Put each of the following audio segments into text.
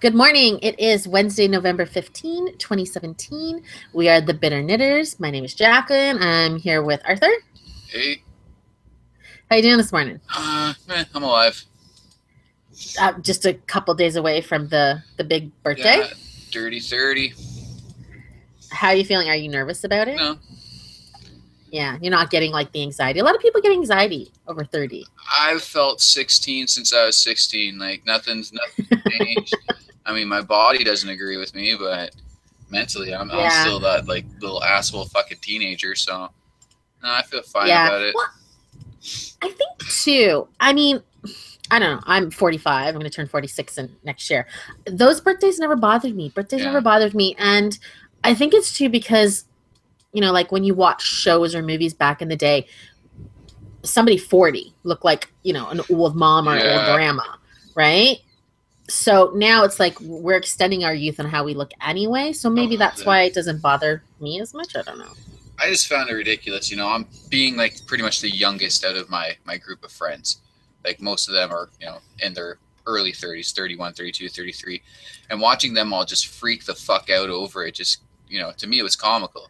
Good morning. It is Wednesday, November 15, 2017. We are the Bitter Knitters. My name is Jacqueline. I'm here with Arthur. Hey, How you doing this morning? I'm alive. Just a couple days away from the big birthday. Yeah, dirty 30. How are you feeling? Are you nervous about it? No, Yeah, you're not getting like the anxiety. A lot of people get anxiety over 30. I've felt 16 since I was 16. Like nothing's changed. I mean, my body doesn't agree with me, but mentally, I'm Yeah, still that like little asshole fucking teenager. So no, I feel fine yeah. about it. Well, I think too. I mean, I don't know. I'm 45. I'm going to turn 46 in next year. Those birthdays never bothered me. Birthdays never Yeah, bothered me. And I think it's too because like when you watch shows or movies back in the day, somebody 40 looked like, an old mom or an old yeah. grandma, right? So now it's like we're extending our youth on how we look anyway. So Oh, maybe that's the, why it doesn't bother me as much. I don't know. I just found it ridiculous. I'm being like pretty much the youngest out of my group of friends. Like most of them are, in their early 30s, 31, 32, 33. And watching them all just freak the fuck out over it just, to me it was comical.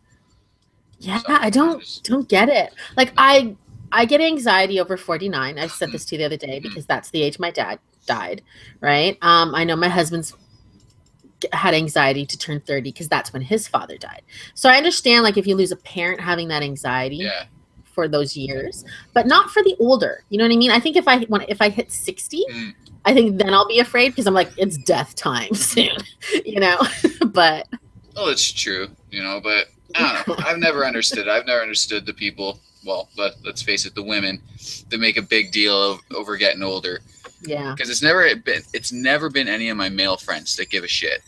Yeah, So, I I don't just don't get it. Like no. I get anxiety over 49. I said this to you the other day Mhm. because that's the age my dad died, right? I know my husband's had anxiety to turn 30 because that's when his father died. So I understand like if you lose a parent having that anxiety Yeah. for those years, but not for the older. You know what I mean? I think if I hit 60, Mm. I think then I'll be afraid because I'm like it's death time Mhm. soon, you know. But Well, it's true, but I don't know. I've never understood. I've never understood the people. Well, let's face it, the women that make a big deal over getting older. yeah. Because it's never been any of my male friends that give a shit.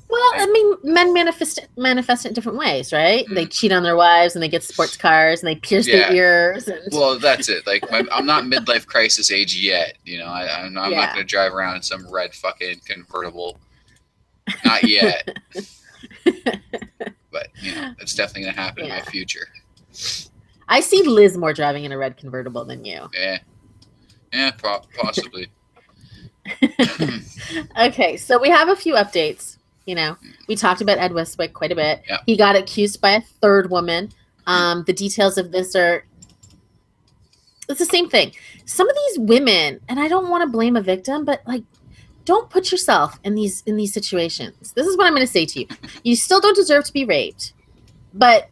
Well, Like, I mean, men manifest it in different ways, right? They mm, cheat on their wives and they get sports cars and they pierce their yeah. ears and Well, that's it. Like, I'm not midlife crisis age yet. I'm not yeah. going to drive around in some red fucking convertible. Not yet. But, it's definitely going to happen in my Yeah. future. I see Liz more driving in a red convertible than you. Yeah. Yeah, possibly. Okay, so we have a few updates. We talked about Ed Westwick quite a bit. Yeah. He got accused by a third woman. The details of this are it's the same thing. Some of these women, and I don't want to blame a victim, but like don't put yourself in these situations. This is what I'm going to say to you. You still don't deserve to be raped. But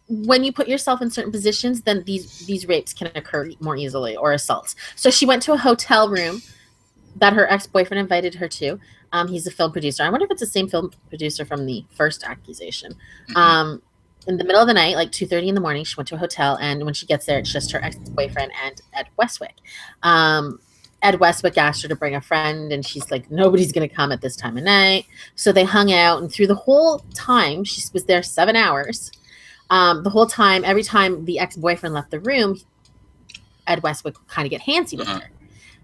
when you put yourself in certain positions, then these rapes can occur more easily or assaults. So she went to a hotel room that her ex-boyfriend invited her to. He's a film producer. I wonder if it's the same film producer from the first accusation. Mhm. In the middle of the night, like 2:30 in the morning, she went to a hotel, and when she gets there, it's just her ex-boyfriend and Ed Westwick. Ed Westwick asked her to bring a friend, and she's like, nobody's going to come at this time of night. So they hung out, and through the whole time, she was there 7 hours. The whole time, every time the ex-boyfriend left the room, Ed Westwick would kind of get handsy with Uh-huh. her.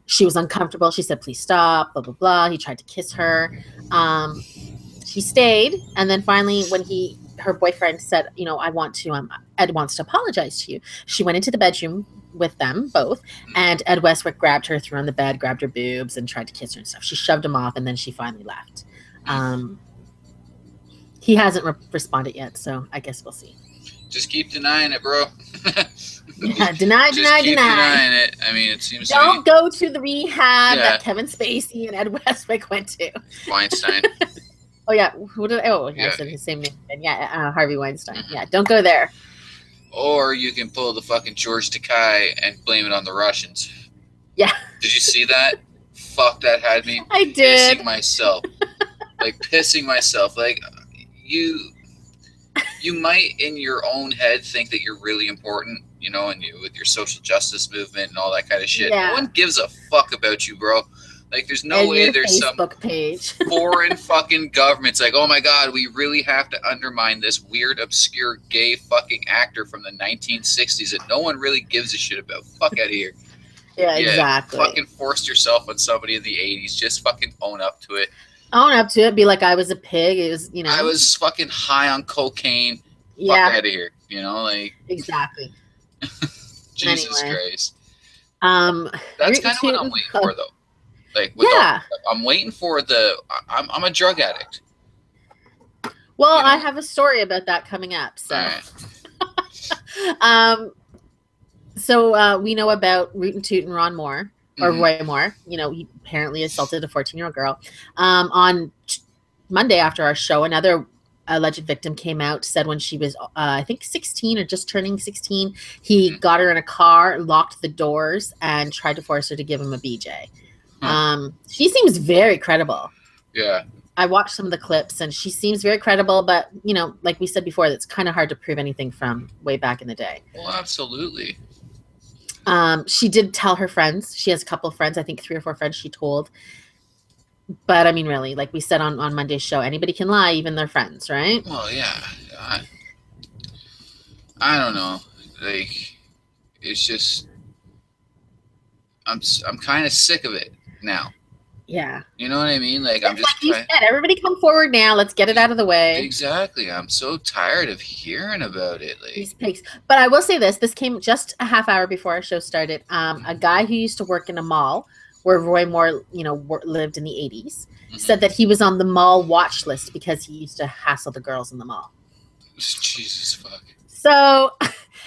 She was uncomfortable. She said, please stop, blah, blah, blah. He tried to kiss her. She stayed. And then finally, when her boyfriend said, Ed wants to apologize to you. She went into the bedroom with them both. And Ed Westwick grabbed her, threw her on the bed, grabbed her boobs, and tried to kiss her and stuff. She shoved him off, and then she finally left. He hasn't responded yet, so I guess we'll see. Just keep denying it, bro. Yeah, deny, Just deny, keep deny. denying it. I mean, it seems to Don't be, go to the rehab yeah, that Kevin Spacey and Ed Westwick went to. Weinstein. Oh yeah, I Yeah. said his same name. And yeah, Harvey Weinstein. Mhm. Yeah, don't go there. Or you can pull the fucking George Takei and blame it on the Russians. Yeah, Did you see that? Fuck, that had me I pissing did. myself. Like pissing myself. Like you might in your own head think that you're really important, and you with your social justice movement and all that kind of shit. No Yeah, one gives a fuck about you, bro. Like there's no and way your there's some Facebook page. foreign fucking government's like, oh my god, we really have to undermine this weird, obscure, gay fucking actor from the 1960s that no one really gives a shit about. Fuck out of here. Yeah, Yeah, exactly. fucking forced yourself on somebody in the 80s. Just fucking own up to it. Own up to it. Be like I was a pig. It was, I was fucking high on cocaine. Fuck Yeah, out of here. Like, exactly. Jesus Anyway, Christ. um, That's rootin' kind of what I'm tootin'. waiting for, though. Like with all, Yeah. I'm waiting for the. I'm a drug addict. Well, You I know. have a story about that coming up. All So, right. um, we know about Root and Toot and Ron Moore, or Mm-hmm. Roy Moore. You know, he apparently assaulted a 14-year-old girl. On Monday after our show, another alleged victim came out, said when she was, I think 16 or just turning 16, he Mm-hmm. got her in a car, locked the doors, and tried to force her to give him a BJ. Huh. She seems very credible. Yeah. I watched some of the clips and she seems very credible, but you know, like we said before, it's kind of hard to prove anything from way back in the day. Well, absolutely. She did tell her friends. She has a couple of friends, I think 3 or 4 friends she told. But I mean, really, like we said on Monday's show, anybody can lie, even their friends, right? Well, yeah. I don't know. Like, it's just I'm kind of sick of it now. Yeah. You know what I mean? Like, I'm It's just like you said, everybody come forward now. Let's get it out of the way. exactly. I'm so tired of hearing about it. Like, These pigs. But I will say this: this came just a half hour before our show started. A guy who used to work in a mall where Roy Moore, you know, lived in the 80s, said that he was on the mall watch list because he used to hassle the girls in the mall. Jesus fuck. So,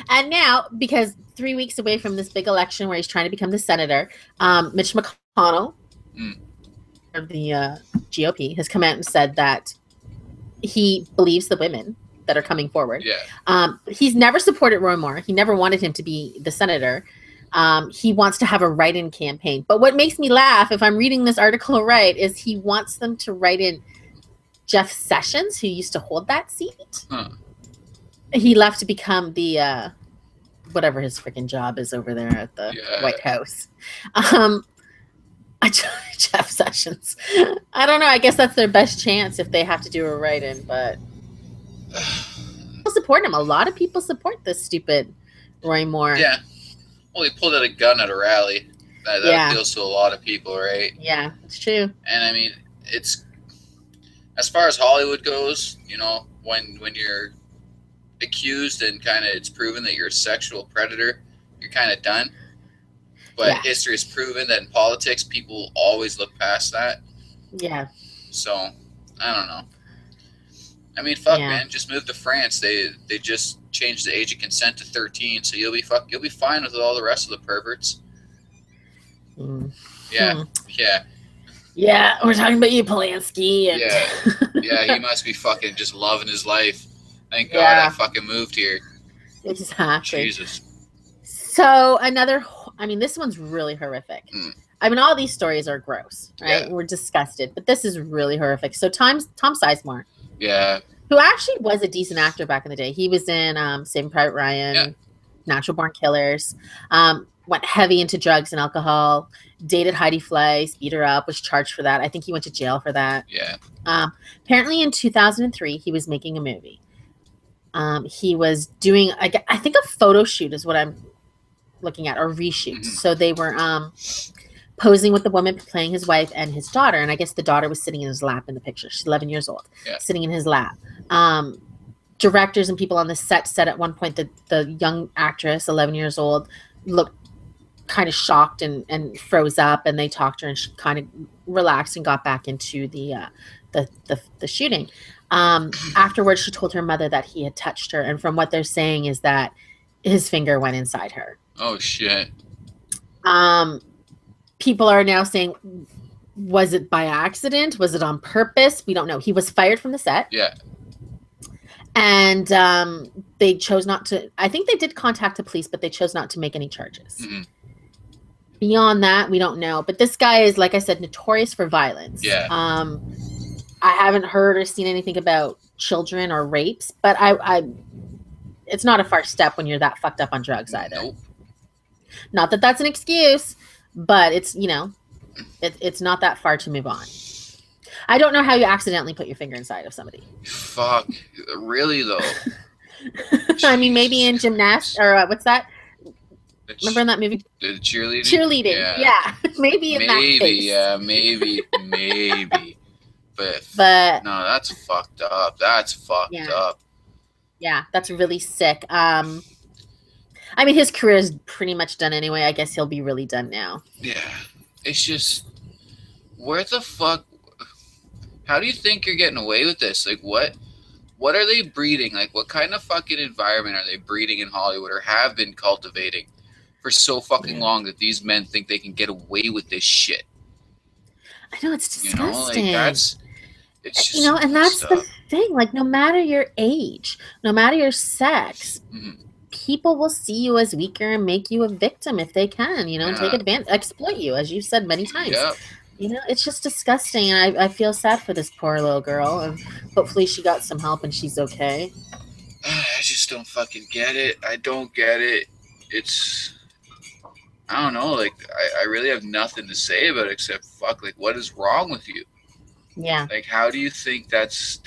and now, because 3 weeks away from this big election where he's trying to become the senator, Mitch McConnell of the GOP has come out and said that he believes the women that are coming forward. Yeah. He's never supported Roy Moore. He never wanted him to be the senator. He wants to have a write-in campaign. But what makes me laugh, if I'm reading this article right, is he wants them to write in Jeff Sessions, who used to hold that seat. Huh. He left to become the whatever his freaking job is over there at the White House. Jeff Sessions. I don't know. I guess that's their best chance if they have to do a write-in, but people support him. A lot of people support this stupid Roy Moore. Yeah. Well, he pulled out a gun at a rally. That appeals to a lot of people, right? Yeah, it's true. And I mean, it's as far as Hollywood goes, you know, when you're accused and kind of it's proven that you're a sexual predator, you're kind of done. But history has proven that in politics, people always look past that. Yeah. So, I don't know. I mean, fuck, man. Just move to France. They just changed the age of consent to 13, so you'll be fine with all the rest of the perverts. Yeah. Yeah. Yeah, we're talking about you, Polanski. And yeah, he must be fucking just loving his life. Thank God I fucking moved here. Exactly. Jesus. So this one's really horrific. I mean, all these stories are gross, right? Yeah. We're disgusted, but this is really horrific. So Tom Sizemore. Yeah. Who actually was a decent actor back in the day. He was in Saving Private Ryan, Natural Born Killers, went heavy into drugs and alcohol, dated Heidi Fleiss, beat her up, was charged for that. I think he went to jail for that. Yeah. Apparently in 2003, he was making a movie. He was doing, I think a photo shoot is what I'm looking at, or reshoots. Mm-hmm. So they were posing with the woman playing his wife and his daughter. And I guess the daughter was sitting in his lap in the picture. She's 11 years old, sitting in his lap. Directors and people on the set said at one point that the young actress, 11 years old, looked kind of shocked and froze up, and they talked to her and she kind of relaxed and got back into the shooting. Afterwards, she told her mother that he had touched her. And from what they're saying is that his finger went inside her. Oh, shit. People are now saying, was it by accident? Was it on purpose? We don't know. He was fired from the set. Yeah. And they chose not to. I think they did contact the police, but they chose not to make any charges. Mm-hmm. Beyond that, we don't know. But this guy is, like I said, notorious for violence. Yeah. I haven't heard or seen anything about children or rapes, but it's not a far step when you're that fucked up on drugs either. Nope. Not that that's an excuse, but it's, you know, it's not that far to move on. I don't know how you accidentally put your finger inside of somebody. Fuck. Really, though? I mean, maybe in gymnastics, or what's that? Remember in that movie? The cheerleading? Cheerleading, yeah. Maybe in that case. Yeah, maybe. But no, that's fucked up. That's fucked up. Yeah, that's really sick. I mean, his career is pretty much done anyway. I guess he'll be really done now. Yeah. It's just, where the fuck? How do you think you're getting away with this? Like, what are they breeding? Like, what kind of fucking environment are they breeding in Hollywood or have been cultivating for so fucking Yeah. long that these men think they can get away with this shit? I know, it's You know, like disgusting. it's just You know, so and messed that's the up. thing. Like, no matter your age, no matter your sex, Mm-hmm. people will see you as weaker and make you a victim if they can, you know, and take Yeah. advantage, exploit you, as you've said many times. Yep. You know, it's just disgusting. And I feel sad for this poor little girl. And hopefully she got some help and she's okay. I just don't fucking get it. I don't get it. It's I don't know. Like I really have nothing to say about it except fuck. Like what is wrong with you? Yeah. Like how do you think that's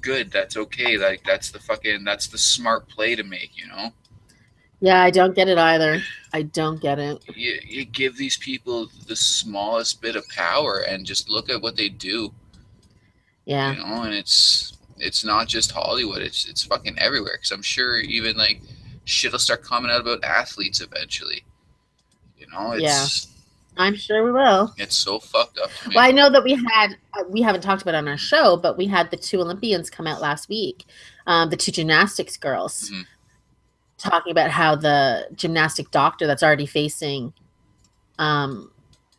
good? That's okay. Like that's the smart play to make. You know. Yeah, I don't get it either. I don't get it. You give these people the smallest bit of power and just look at what they do. You Yeah. know, and it's not just Hollywood. It's fucking everywhere. Because I'm sure even like shit'll start coming out about athletes eventually. You know, Yeah. I'm sure we will. it's so fucked up to Well, me. I know that we haven't talked about it on our show, but we had the two Olympians come out last week, the two gymnastics girls, Mm-hmm. talking about how the gymnastic doctor that's already facing um,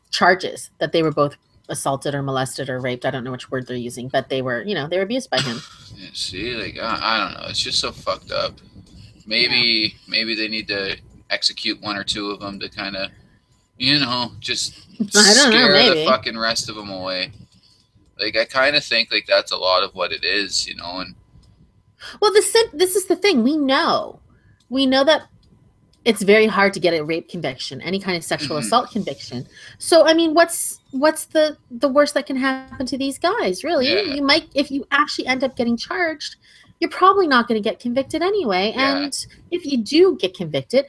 charges that they were both assaulted or molested or raped. I don't know which word they're using, but they were, you know, they were abused by him. Yeah, see, like I don't know. It's just so fucked up. Yeah. Maybe they need to execute one or two of them to kind of just I don't know, scare the maybe. fucking rest of them away. Like I kind of think like that's a lot of what it is, and Well, this is the thing. We know that it's very hard to get a rape conviction, any kind of sexual mm-hmm. assault conviction. So, I mean, what's the worst that can happen to these guys? Really, Yeah, you might, if you actually end up getting charged, you're probably not going to get convicted anyway. yeah, And if you do get convicted,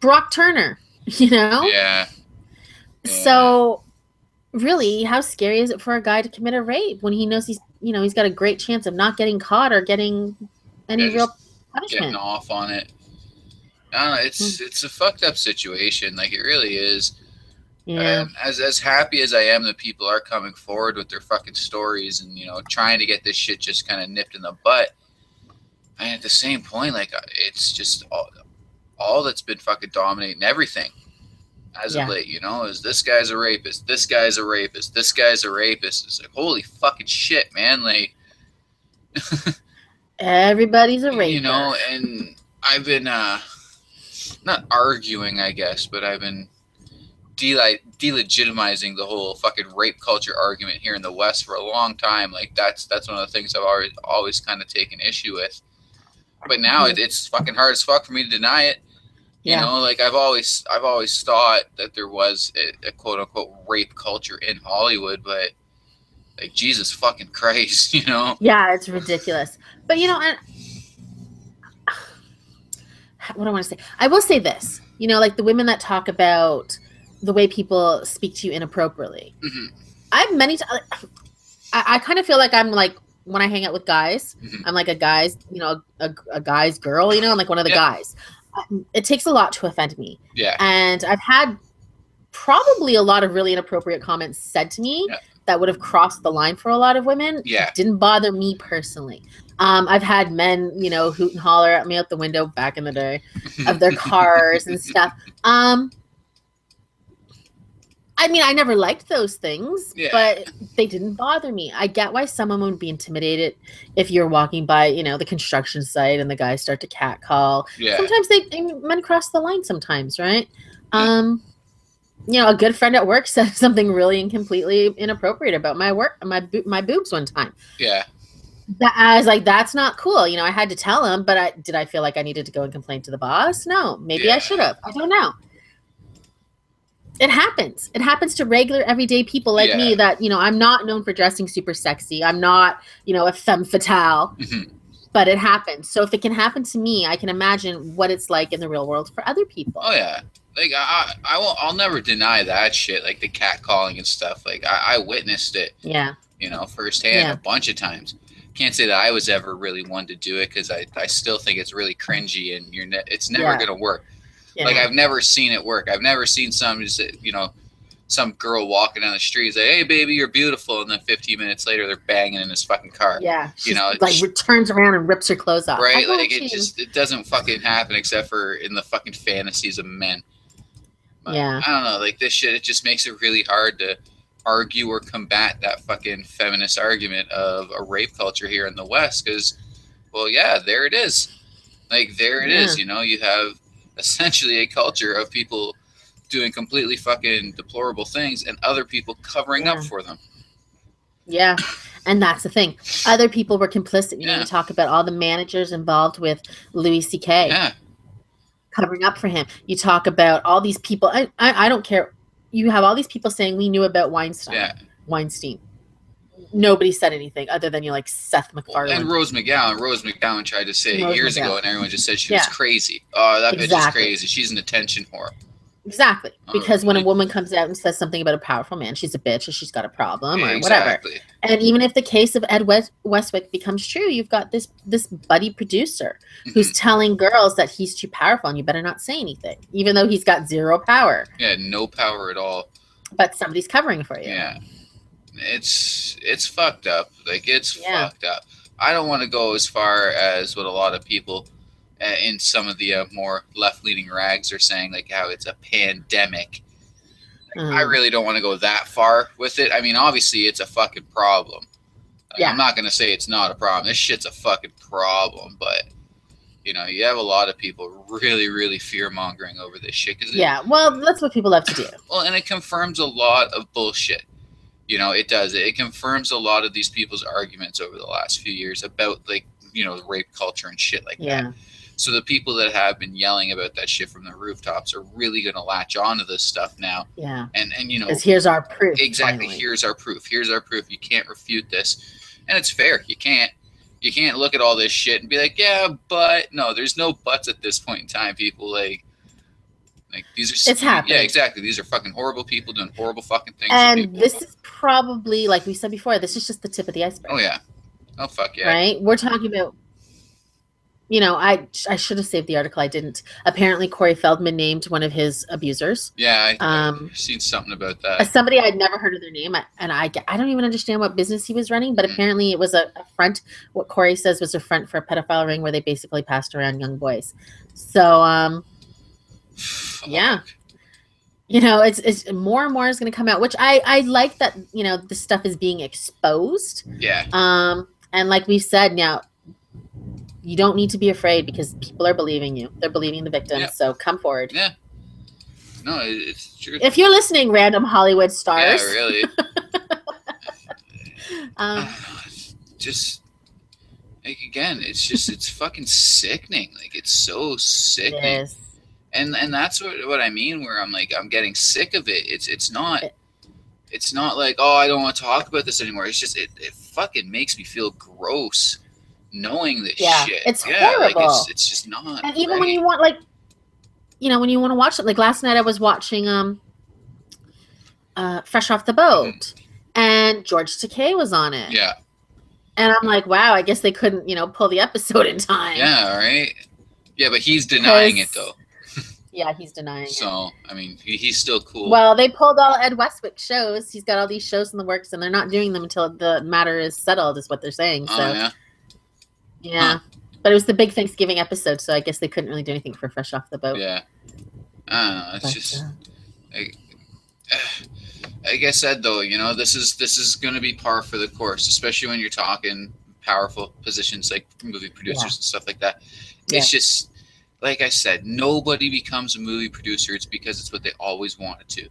Brock Turner, you know. yeah, yeah. So, really, how scary is it for a guy to commit a rape when he knows he's got a great chance of not getting caught or getting any Yeah, just real getting punishment? off on it. I don't know, it's a fucked up situation. Like it really is. Yeah, As happy as I am that people are coming forward with their fucking stories and trying to get this shit just kind of nipped in the butt, and at the same point, like it's just all that's been fucking dominating everything as of yeah. late. Is this guy's a rapist? This guy's a rapist. This guy's a rapist. It's like holy fucking shit, man. Like Everybody's a raper. and I've been not arguing, I guess, but I've been delegitimizing the whole fucking rape culture argument here in the West for a long time. Like that's one of the things I've always kind of taken issue with. But now it's fucking hard as fuck for me to deny it. Yeah. Like I've always thought that there was a quote unquote rape culture in Hollywood, but like Jesus fucking Christ, Yeah, it's ridiculous. But and what do I want to say? I will say this. Like the women that talk about the way people speak to you inappropriately. Mm-hmm. I've many times. I kind of feel like I'm like when I hang out with guys, Mm-hmm. I'm like a guy's, a guy's girl. I'm like one of the guys. It takes a lot to offend me. Yeah. And I've had probably a lot of really inappropriate comments said to me that would have crossed the line for a lot of women. Yeah. Didn't bother me personally. I've had men, hoot and holler at me out the window back in the day of their cars and stuff. I mean, I never liked those things, but they didn't bother me. I get why someone would be intimidated if you're walking by, the construction site and the guys start to catcall. Yeah. Sometimes men cross the line sometimes, right? A good friend at work said something really and completely inappropriate about my work, my boobs one time. Yeah. I was like, that's not cool. I had to tell him, but did I feel like I needed to go and complain to the boss? No, maybe I should have. I don't know. It happens. It happens to regular, everyday people like me that, I'm not known for dressing super sexy. I'm not, a femme fatale, but it happens. So if it can happen to me, I can imagine what it's like in the real world for other people. Oh, yeah. Like, I'll never deny that shit, like the catcalling and stuff. Like, I witnessed it, yeah, firsthand a bunch of times. Can't say that I was ever really one to do it because I still think it's really cringy and it's never going to work. Yeah. Like I've never seen it work. I've never seen some just some girl walking down the street is like, "Hey, baby, you're beautiful," and then 15 minutes later, they're banging in his fucking car. Yeah, You she's know, like turns around and rips her clothes off. I right? Like want you. it doesn't fucking happen except for in the fucking fantasies of men. But Yeah. I don't know, like this shit, it just makes it really hard to argue or combat that fucking feminist argument of a rape culture here in the West. Because, well, yeah, there it is. Like there it is. You know, you have essentially a culture of people doing completely fucking deplorable things and other people covering up for them. Yeah. And that's the thing. Other people were complicit. You know, Yeah. you talk about all the managers involved with Louis C.K. Yeah. covering up for him. You talk about all these people. I don't care. You have all these people saying we knew about Weinstein. Yeah. Weinstein. Nobody said anything other than like Seth MacFarlane. And Rose McGowan. Rose McGowan tried to say it years ago, and everyone just said she was crazy. Oh, that bitch is crazy. She's an attention whore. Exactly. Because when a woman comes out and says something about a powerful man, she's a bitch or she's got a problem or whatever. And even if the case of Ed Westwick becomes true, you've got this buddy producer who's telling girls that he's too powerful and you better not say anything, even though he's got zero power. Yeah, no power at all. But somebody's covering for you. Yeah. It's fucked up. Like, it's fucked up. I don't want to go as far as what a lot of people in some of the more left-leaning rags are saying, like how it's a pandemic. I really don't want to go that far with it. I mean, obviously, it's a fucking problem. I'm not going to say it's not a problem. This shit's a fucking problem, but you know, you have a lot of people really, really fear-mongering over this shit. Well, that's what people love to do. Well, and it confirms a lot of bullshit. You know, it does. It confirms a lot of these people's arguments over the last few years about, like, you know, rape culture and shit like that. So the people that have been yelling about that shit from the rooftops are really going to latch on to this stuff now. Yeah. And you know. Because here's our proof. Exactly. Finally. Here's our proof. Here's our proof. You can't refute this. And it's fair. You can't look at all this shit and be like, yeah, but no, there's no buts at this point in time, people. Like these are. It's happening. Yeah, exactly. These are fucking horrible people doing horrible fucking things. And this is probably, like we said before, this is just the tip of the iceberg. Oh, yeah. Oh, fuck yeah. Right? We're talking about, you know, I should have saved the article. I didn't. Apparently, Corey Feldman named one of his abusers. Yeah, I've seen something about that. Somebody I'd never heard of their name, and I don't even understand what business he was running, but apparently it was a front, what Corey says was a front for a pedophile ring where they basically passed around young boys. So, yeah. You know, it's more and more is going to come out, which I like that, you know, this stuff is being exposed. Yeah. And like we said, now, you don't need to be afraid because people are believing you. They're believing the victims. Yeah. So come forward. Yeah. No, it's true. If you're listening, random Hollywood stars. Yeah, really. Just, like, again, it's fucking sickening. Like, it's so sickening. It is. And that's what I mean, where I'm like, I'm getting sick of it. It's not like, oh, I don't want to talk about this anymore. It's just, it fucking makes me feel gross knowing this shit. It's horrible. Like, it's just not. And even when you want, like, you know, when you want to watch it, like last night I was watching Fresh Off the Boat, and George Takei was on it. Yeah. And I'm like, wow, I guess they couldn't, you know, pull the episode in time. Yeah, right. Yeah, but he's denying it though. Yeah, he's denying it. So, I mean, he's still cool. Well, they pulled all Ed Westwick shows. He's got all these shows in the works, and they're not doing them until the matter is settled, is what they're saying. So, yeah. Yeah. Huh. But it was the big Thanksgiving episode, so I guess they couldn't really do anything for Fresh Off the Boat. Yeah. I don't know. It's just... like I said, though, you know, this is going to be par for the course, especially when you're talking powerful positions like movie producers and stuff like that. It's just... Like I said, nobody becomes a movie producer. It's because it's what they always wanted to.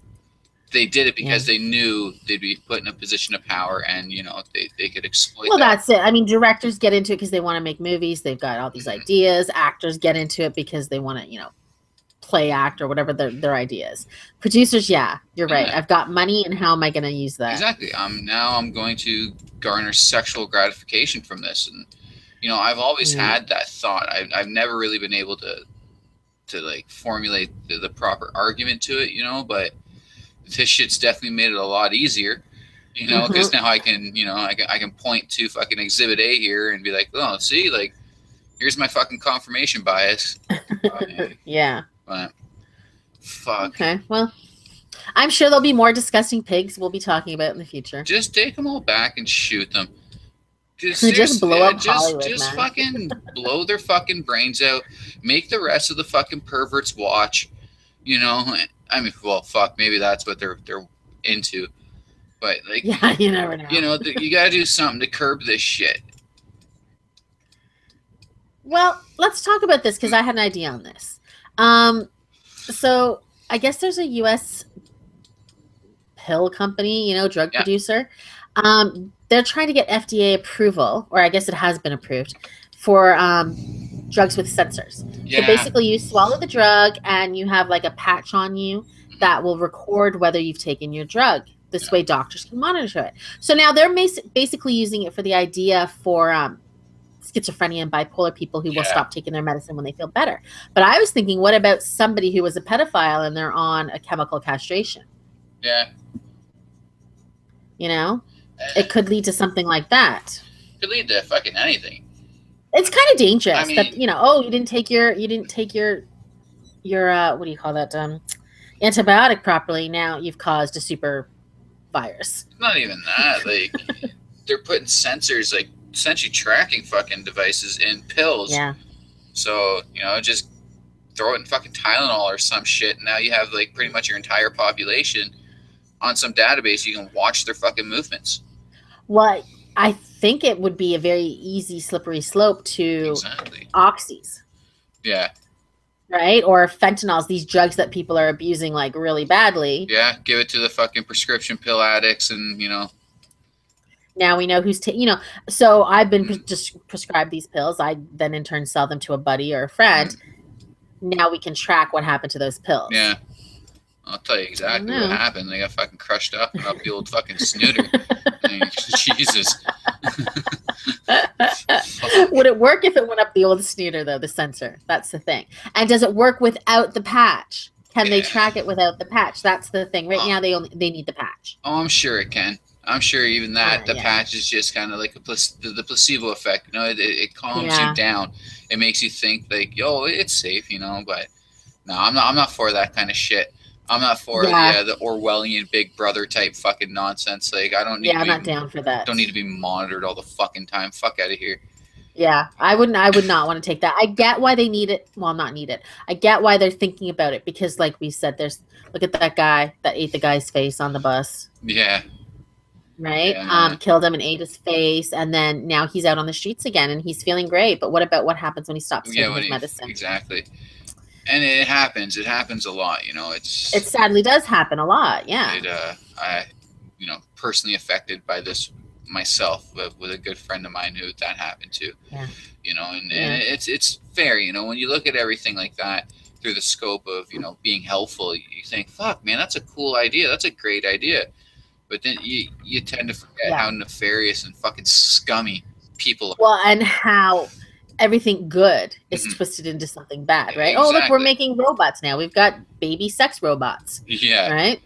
They did it because they knew they'd be put in a position of power, and you know they could exploit. Well, that's it. I mean, directors get into it because they want to make movies. They've got all these ideas. Actors get into it because they want to, you know, play act or whatever their idea is. Producers, you're right. I've got money, and how am I going to use that? Exactly. I'm going to garner sexual gratification from this, and you know, I've always had that thought. I've never really been able to like formulate the proper argument to it, you know, but this shit's definitely made it a lot easier, you know, because now I can, you know, I can point to fucking Exhibit A here and be like, oh, see, like, here's my fucking confirmation bias. Yeah. But fuck. Okay. Well, I'm sure there'll be more disgusting pigs we'll be talking about in the future. Just take them all back and shoot them. Just Just seriously, blow up Hollywood, just man. fucking blow their fucking brains out. Make the rest of the fucking perverts watch. You know, I mean, well, fuck, maybe that's what they're into. But like, Yeah, you never know. you know, you gotta do something to curb this shit. Well, let's talk about this because I had an idea on this. So I guess there's a U.S. pill company, drug Yeah, producer. They're trying to get FDA approval, or I guess it has been approved, for drugs with sensors. So yeah, basically, you swallow the drug and you have like a patch on you that will record whether you've taken your drug. This yeah, way, doctors can monitor it. So now they're basically using it for the idea for schizophrenia and bipolar people who will yeah, stop taking their medicine when they feel better. But I was thinking, what about somebody who was a pedophile and they're on a chemical castration? yeah. You know, Uh, it could lead to something like that. could lead to fucking anything. It's kind of I dangerous that mean, oh, you didn't take your what do you call that antibiotic properly. Now you've caused a super virus. not even that. Like, they're putting sensors, like essentially tracking fucking devices in pills. Yeah. So just throw it in fucking Tylenol or some shit. And now you have like pretty much your entire population on some database. You can watch their fucking movements. Well, I think it would be a very easy slippery slope to Exactly. oxys. Yeah. Right? Or fentanyls, these drugs that people are abusing like really badly. Yeah. Give it to the fucking prescription pill addicts, and Now we know who's so I've been just prescribed these pills. I then in turn sell them to a buddy or a friend. Now we can track what happened to those pills. Yeah. I'll tell you exactly what happened. They got fucking crushed up the old fucking snooter. I mean, Jesus. Would it work if it went up the old snooter, though, the sensor? That's the thing. And does it work without the patch? Can they track it without the patch? That's the thing. Right now, they need the patch. Oh, I'm sure it can. I'm sure even that the patch is just kind of like the placebo effect. It calms you down. It makes you think like, yo, it's safe, But no, I'm not for that kind of shit. I'm not for the Orwellian Big Brother type fucking nonsense. Like, I don't need. I'm not down for that. Don't need to be monitored all the fucking time. Fuck out of here. Yeah, I would not want to take that. I get why they need it. Well, not need it. I get why they're thinking about it because, like we said, look at that guy that ate the guy's face on the bus. Yeah. Right. Yeah. Killed him and ate his face, and then now he's out on the streets again, and he's feeling great. But what about what happens when he stops taking his medicine? Exactly. And it happens. It happens a lot. It sadly does happen a lot. Yeah. I, personally affected by this myself with a good friend of mine who that happened to. Yeah. And it's fair. When you look at everything like that through the scope of being helpful, you think, fuck, man, that's a cool idea. That's a great idea. But then you tend to forget how nefarious and fucking scummy people are. Well, and how everything good is twisted into something bad, right? Exactly. Oh, look, we're making robots now. We've got baby sex robots. Yeah. Right?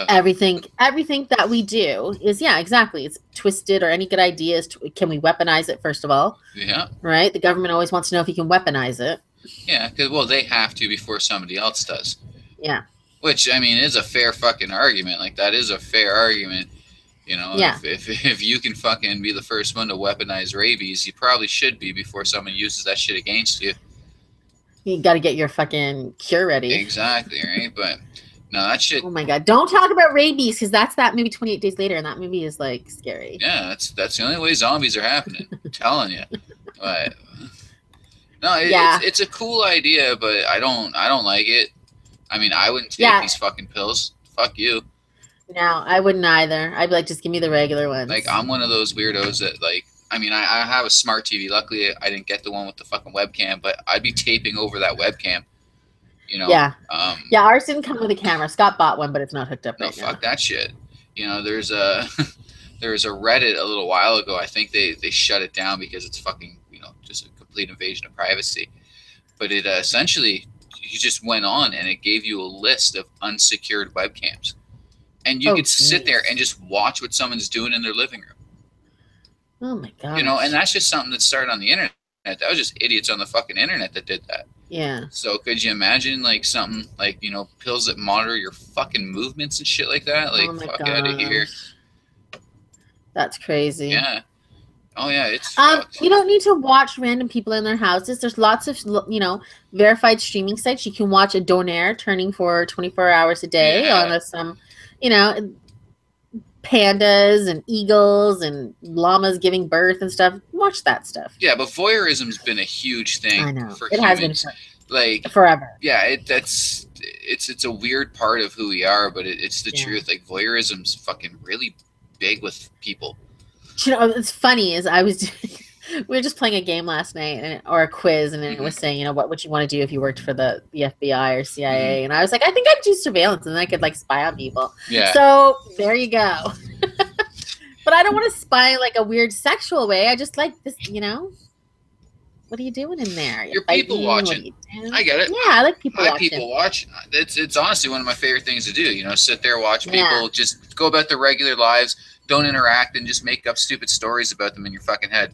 Everything that we do is, exactly. It's twisted, or any good ideas. Can we weaponize it, first of all? Yeah. Right? The government always wants to know if you can weaponize it. Yeah, because, they have to before somebody else does. Yeah. Which, I mean, is a fair fucking argument. Like, that is a fair argument. If you can fucking be the first one to weaponize rabies, you probably should be before someone uses that shit against you. You got to get your fucking cure ready. Exactly, right? But no, that shit. Oh my god! Don't talk about rabies, because that's that movie 28 Days Later, and that movie is like scary. Yeah, that's the only way zombies are happening. I'm telling you. But no, it's a cool idea, but I don't like it. I mean, I wouldn't take these fucking pills. Fuck you. No, I wouldn't either. I'd be like, just give me the regular ones. Like, I'm one of those weirdos that, like, I mean, I have a smart TV. Luckily, I didn't get the one with the fucking webcam, but I'd be taping over that webcam. Yeah. Ours didn't come with a camera. Scott bought one, but it's not hooked up right now. No, fuck that shit. There's a Reddit a little while ago. I think they shut it down because it's fucking, just a complete invasion of privacy. But it essentially, you just went on and it gave you a list of unsecured webcams. And you could sit there and just watch what someone's doing in their living room. Oh my god. And that's just something that started on the internet. That was just idiots on the fucking internet that did that. Yeah. So could you imagine like something like, pills that monitor your fucking movements and shit like that? Oh Like my fuck out of here. gosh. That's crazy. Yeah. Oh yeah, it's fucked. You don't need to watch random people in their houses. There's lots of, verified streaming sites. You can watch a donaire turning for 24 hours a day Yeah. on some, you know, pandas and eagles and llamas giving birth and stuff. Watch that stuff. Yeah, but voyeurism's been a huge I thing know. for It has been humans. Like, forever. yeah, it's a weird part of who we are, but it's the Yeah. truth. Like voyeurism's fucking really big with people. You know, it's funny is I was doing, we were just playing a game last night or a quiz, and it was saying, what would you want to do if you worked for the FBI or CIA? And I was like, I think I'd do surveillance, and then I could like spy on people. Yeah. So there you go. But I don't want to spy like a weird sexual way. I just like this, What are you doing in there? You're people watching. I get it. Yeah, I like people I watching. people watch. It's honestly one of my favorite things to do. Sit there, watch people, just go about their regular lives, don't interact, and just make up stupid stories about them in your fucking head.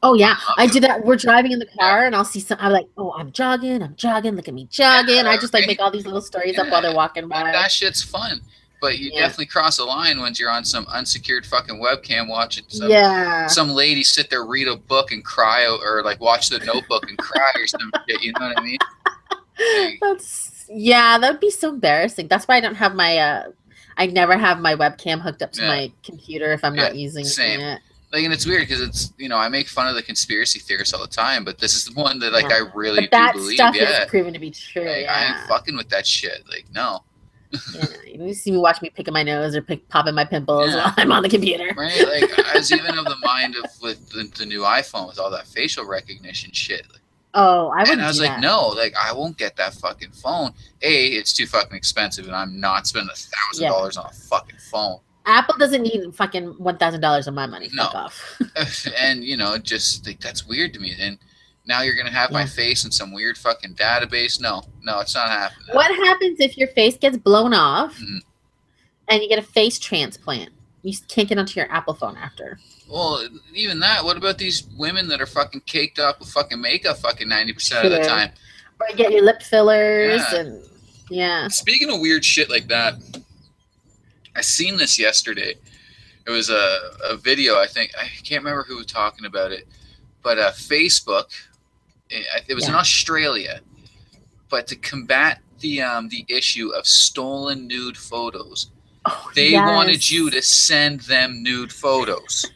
Oh yeah, I do that. We're driving in the car, and I'll see some. I'm like, oh, I'm jogging. Look at me jogging. Yeah, I just like make all these little stories up while they're walking by. That shit's fun. But you definitely cross a line when you're on some unsecured fucking webcam watching some lady sit there, read a book and cry, or like watch The Notebook and cry or some shit. You know what I mean? That would be so embarrassing. That's why I don't have my I never have my webcam hooked up to my computer if I'm not using it. Like, and it's weird because it's, I make fun of the conspiracy theorists all the time, but this is the one that like I really do believe. That stuff is proven to be true. Like, I ain't fucking with that shit. Like, no. You see me watch me picking my nose or popping my pimples while I'm on the computer. Right? Like, I was even of the mind of with the new iPhone with all that facial recognition shit. Like, I wouldn't. And I was like, no, like I won't get that fucking phone. It's too fucking expensive, and I'm not spending $1,000 on a fucking phone. Apple doesn't need fucking $1,000 of my money. Fuck off. And just like that's weird to me. And now you're gonna have my face in some weird fucking database. No, it's not happening. What happens if your face gets blown off and you get a face transplant? You can't get onto your Apple phone after. Well, even that. What about these women that are fucking caked up with fucking makeup fucking 90% of the time? Or get your lip fillers and Speaking of weird shit like that, I seen this yesterday. It was a video. I can't remember who was talking about it, but Facebook. It was in Australia, but to combat the issue of stolen nude photos, they wanted you to send them nude photos.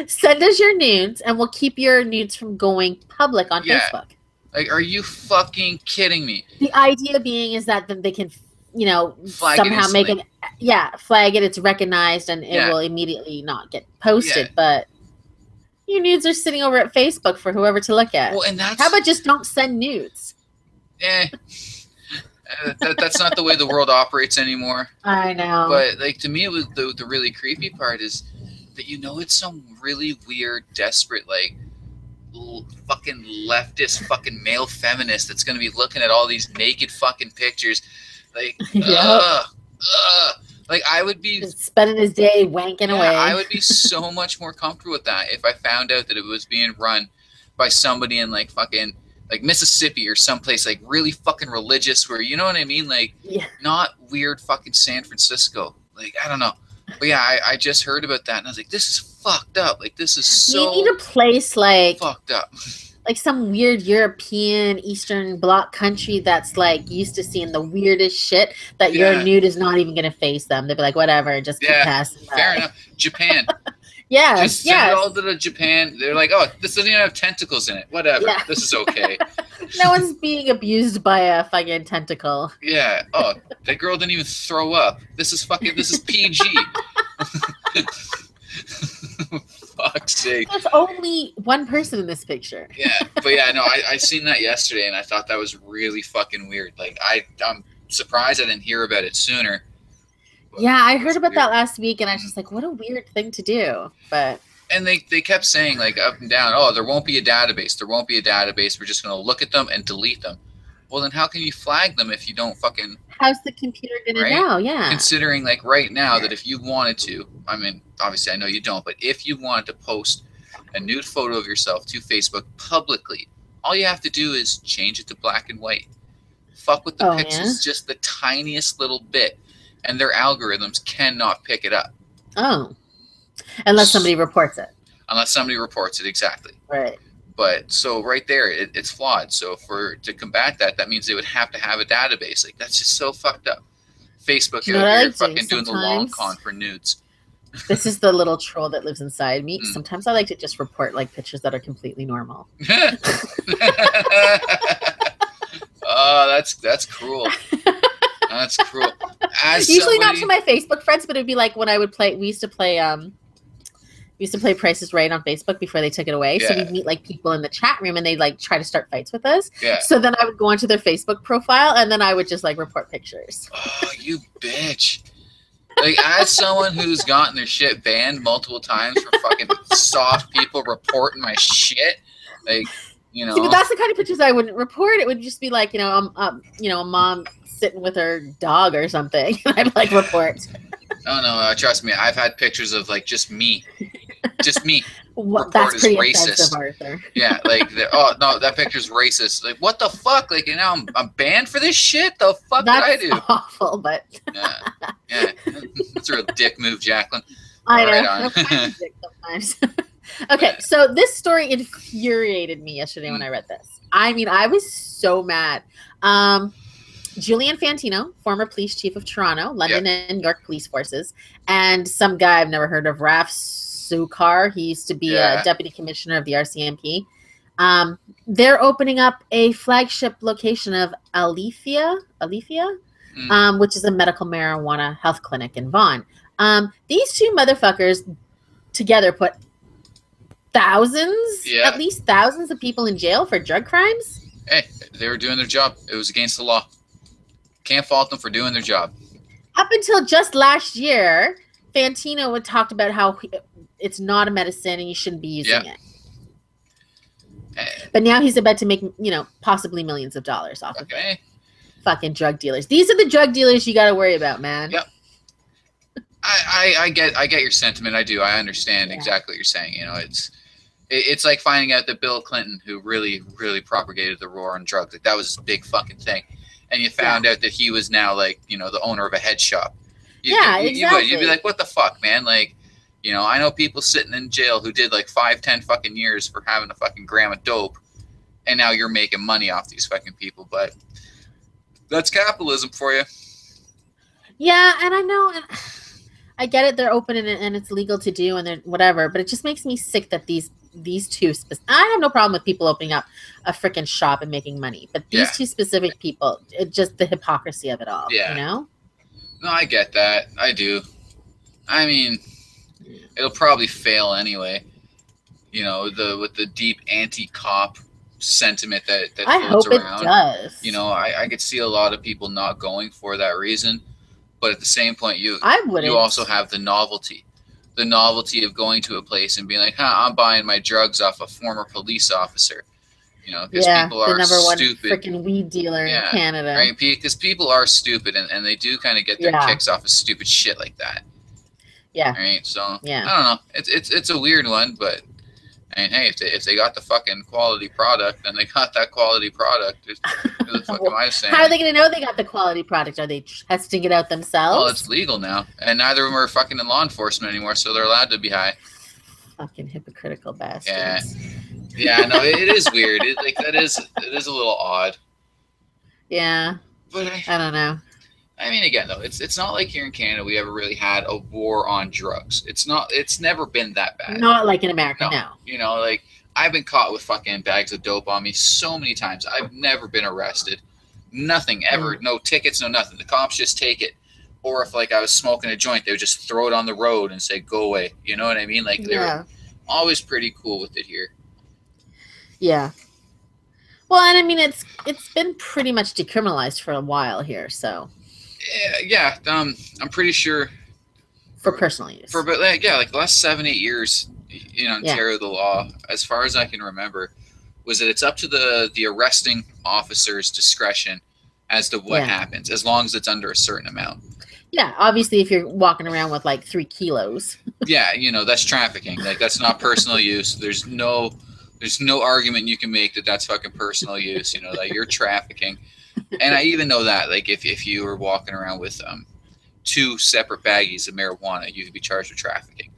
Send us your nudes, and we'll keep your nudes from going public on Facebook. Like, are you fucking kidding me? The idea being is that then they can, flag somehow make it, flag it. It's recognized, and it will immediately not get posted. But your nudes are sitting over at Facebook for whoever to look at. Well, and how about just don't send nudes? That's not the way the world operates anymore. I know. But like to me, it was the really creepy part is that it's some really weird, desperate, like fucking leftist, fucking male feminist that's gonna be looking at all these naked fucking pictures, like like I would be just spending his day wanking away. I would be so much more comfortable with that if I found out that it was being run by somebody in like fucking like Mississippi or someplace like really fucking religious, where you know what I mean, like not weird fucking San Francisco. Like I don't know, but I just heard about that and I was like, this is fucked up. Like this is so. You need a place like fucked up. Like some weird European Eastern Bloc country that's like used to seeing the weirdest shit that your nude is not even going to face them. They'd be like, whatever, just keep passing by. Fair enough. Japan. Just send it all to Japan. They're like, oh, this doesn't even have tentacles in it. Whatever. This is okay. No one's being abused by a fucking tentacle. Yeah. Oh, that girl didn't even throw up. This is PG. Fuck's sake. There's only one person in this picture. But no, I seen that yesterday and I thought that was really fucking weird. Like I'm surprised I didn't hear about it sooner. I heard about that last week and I was just like, what a weird thing to do. But and they kept saying like up and down, oh, there won't be a database. There won't be a database. We're just gonna look at them and delete them. Well, then how can you flag them if you don't fucking? How's the computer gonna know? Yeah. Considering like right now that if you wanted to, I mean, obviously I know you don't, but if you wanted to post a nude photo of yourself to Facebook publicly All you have to do is change it to black and white. Fuck with the Oh, yeah? pixels just the tiniest little bit, and their algorithms cannot pick it up. Oh. Unless somebody reports it. Unless somebody reports it, exactly. Right. But so right there, it's flawed. So to combat that, that means they would have to have a database. Like, that's just so fucked up. Facebook out here fucking doing the long con for nudes. This is the little troll that lives inside me. Sometimes I like to just report like pictures that are completely normal. Oh, that's cruel. That's cruel. Usually not to my Facebook friends, but it'd be like when I would play. We used to play Price is Right on Facebook before they took it away. Yeah. So we'd meet like people in the chat room and they'd like try to start fights with us. Yeah. So then I would go onto their Facebook profile and then I would just like report pictures. Oh, you bitch. Like, as someone who's gotten their shit banned multiple times for fucking soft people reporting my shit, like, you know. See, but that's the kind of pictures I wouldn't report. It would just be like, a mom sitting with her dog or something. I'd like report. Oh no, trust me. I've had pictures of like just me. Well, that's pretty offensive, Arthur. Yeah, like, oh no, that picture's racist. Like, what the fuck? Like, I'm banned for this shit? The fuck that's did I do? Awful, but yeah. That's a real dick move, Jacqueline. I know. I'm dick sometimes. Okay, so this story infuriated me yesterday when I read this. I mean, I was so mad. Julian Fantino, former police chief of Toronto, London, and New York police forces, and some guy I've never heard of, Raf Sukar. He used to be a deputy commissioner of the RCMP. They're opening up a flagship location of Alephia, which is a medical marijuana health clinic in Vaughan. These two motherfuckers together put at least thousands of people in jail for drug crimes. Hey, they were doing their job. It was against the law. Can't fault them for doing their job. Up until just last year, Fantino had talked about how it's not a medicine and you shouldn't be using it. But now he's about to make, possibly millions of dollars off of it. Fucking drug dealers. These are the drug dealers you got to worry about, man. Yep. I get your sentiment. I do. I understand exactly what you're saying. It's like finding out that Bill Clinton, who really, really propagated the war on drugs, like that was a big fucking thing. And you found out that he was now like, the owner of a head shop. Exactly. You'd be like, what the fuck, man? Like, I know people sitting in jail who did like 5-10 fucking years for having a fucking gram of dope. And now you're making money off these fucking people. But that's capitalism for you. Yeah, and I know, and I get it. They're open and it's legal to do and they're whatever. But it just makes me sick that these two I have no problem with people opening up a freaking shop and making money, but these two specific people, just the hypocrisy of it all. No, I get that. I do. I mean, it'll probably fail anyway. With the deep anti-cop sentiment that I hope around. It does. I could see a lot of people not going for that reason, but at the same point, you also have the novelty. The novelty of going to a place and being like, I'm buying my drugs off a former police officer. Because people are the number one stupid. Freaking weed dealer in Canada. Right? Because people are stupid and they do kind of get their kicks off of stupid shit like that. Yeah. Right? So, I don't know. It's a weird one, but I mean, hey, if they got the fucking quality product, then they got that quality product. Who the fuck am I saying? How are they going to know they got the quality product? Are they testing it out themselves? Well, it's legal now. And neither of them are fucking in law enforcement anymore, so they're allowed to be high. Fucking hypocritical bastards. Yeah, no, it is weird. It is a little odd. Yeah. But I don't know. I mean, again, though, it's not like here in Canada we ever really had a war on drugs. It's never been that bad. Not like in America, no. Like, I've been caught with fucking bags of dope on me so many times. I've never been arrested. Nothing ever. No tickets, no nothing. The cops just take it. Or if, like, I was smoking a joint, they would just throw it on the road and say, go away. You know what I mean? Like, they were always pretty cool with it here. Yeah. Well, and I mean, it's been pretty much decriminalized for a while here, so. Yeah, I'm pretty sure. For personal use. But like the last 7-8 years, Ontario, the law, as far as I can remember, was that it's up to the arresting officer's discretion as to what happens, as long as it's under a certain amount. Yeah, obviously, if you're walking around with like 3 kilos. Yeah, that's trafficking. Like, that's not personal use. There's no There's no argument you can make that that's fucking personal use. You know, that you're trafficking. And I even know that, like, if you were walking around with two separate baggies of marijuana, you could be charged with trafficking,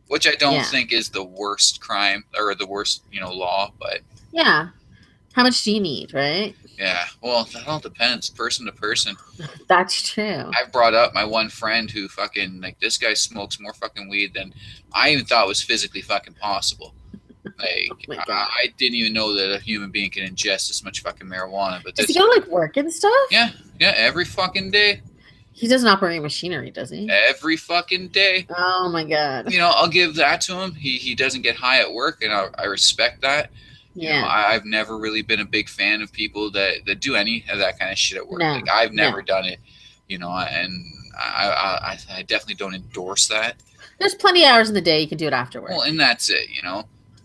which I don't Yeah. think is the worst crime or the worst, law. But Yeah. How much do you need, right? yeah, well, that all depends, person to person. That's true. I've brought up my one friend who fucking, like, this guy smokes more fucking weed than I even thought was physically fucking possible. Oh Like, my god. I didn't even know that a human being can ingest this much fucking marijuana. But Does he this, go to like work and stuff? yeah, yeah, every fucking day, He doesn't operate machinery, does he? every fucking day. Oh my god. I'll give that to him. He doesn't get high at work, and I respect that. Yeah. I've never really been a big fan of people that do any of that kind of shit at work. No. Like, I've never No. done it, and I definitely don't endorse that. There's plenty of hours in the day you can do it after work. Well, and that's it.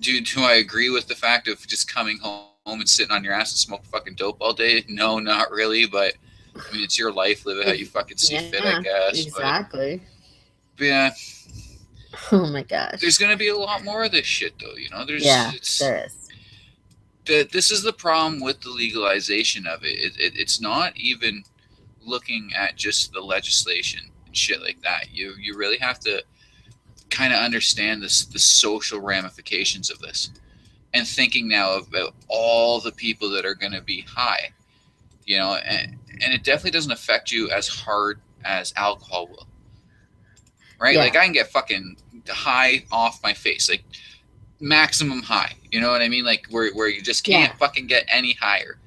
Do I agree with the fact of just coming home and sitting on your ass and smoke fucking dope all day? No, not really. But I mean, it's your life. Live it how you fucking see fit, I guess. Exactly. But yeah. Oh my gosh. There's gonna be a lot more of this shit, though. There is. This is the problem with the legalization of it. It's not even looking at just the legislation and shit like that. You really have to kind of understand the social ramifications of this, and thinking now about all the people that are going to be high, and it definitely doesn't affect you as hard as alcohol will, right? Yeah. Like, I can get fucking high off my face, like maximum high, you know what I mean? Like, where you just can't fucking get any higher,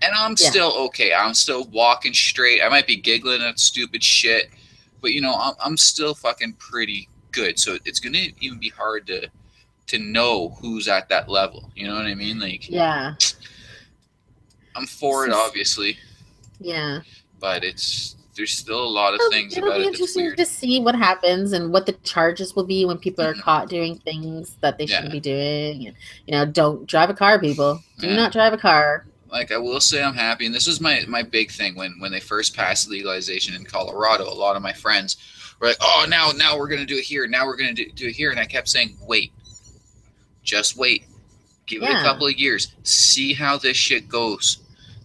and I'm still okay. I'm still walking straight. I might be giggling at stupid shit, but I'm still fucking pretty good. So it's gonna even be hard to know who's at that level, you know what I mean? Like, yeah, I'm for it, obviously, yeah, but there's still a lot of things it'll about be it that's interesting weird. to see what happens and what the charges will be when people are caught doing things that they shouldn't be doing. And don't drive a car, people. Do not drive a car. Like, I will say I'm happy, and this was my big thing when they first passed legalization in Colorado. A lot of my friends were like, "Oh, now we're gonna do it here. Now we're gonna do it here," and I kept saying, "Wait, just wait. Give it a couple of years. See how this shit goes."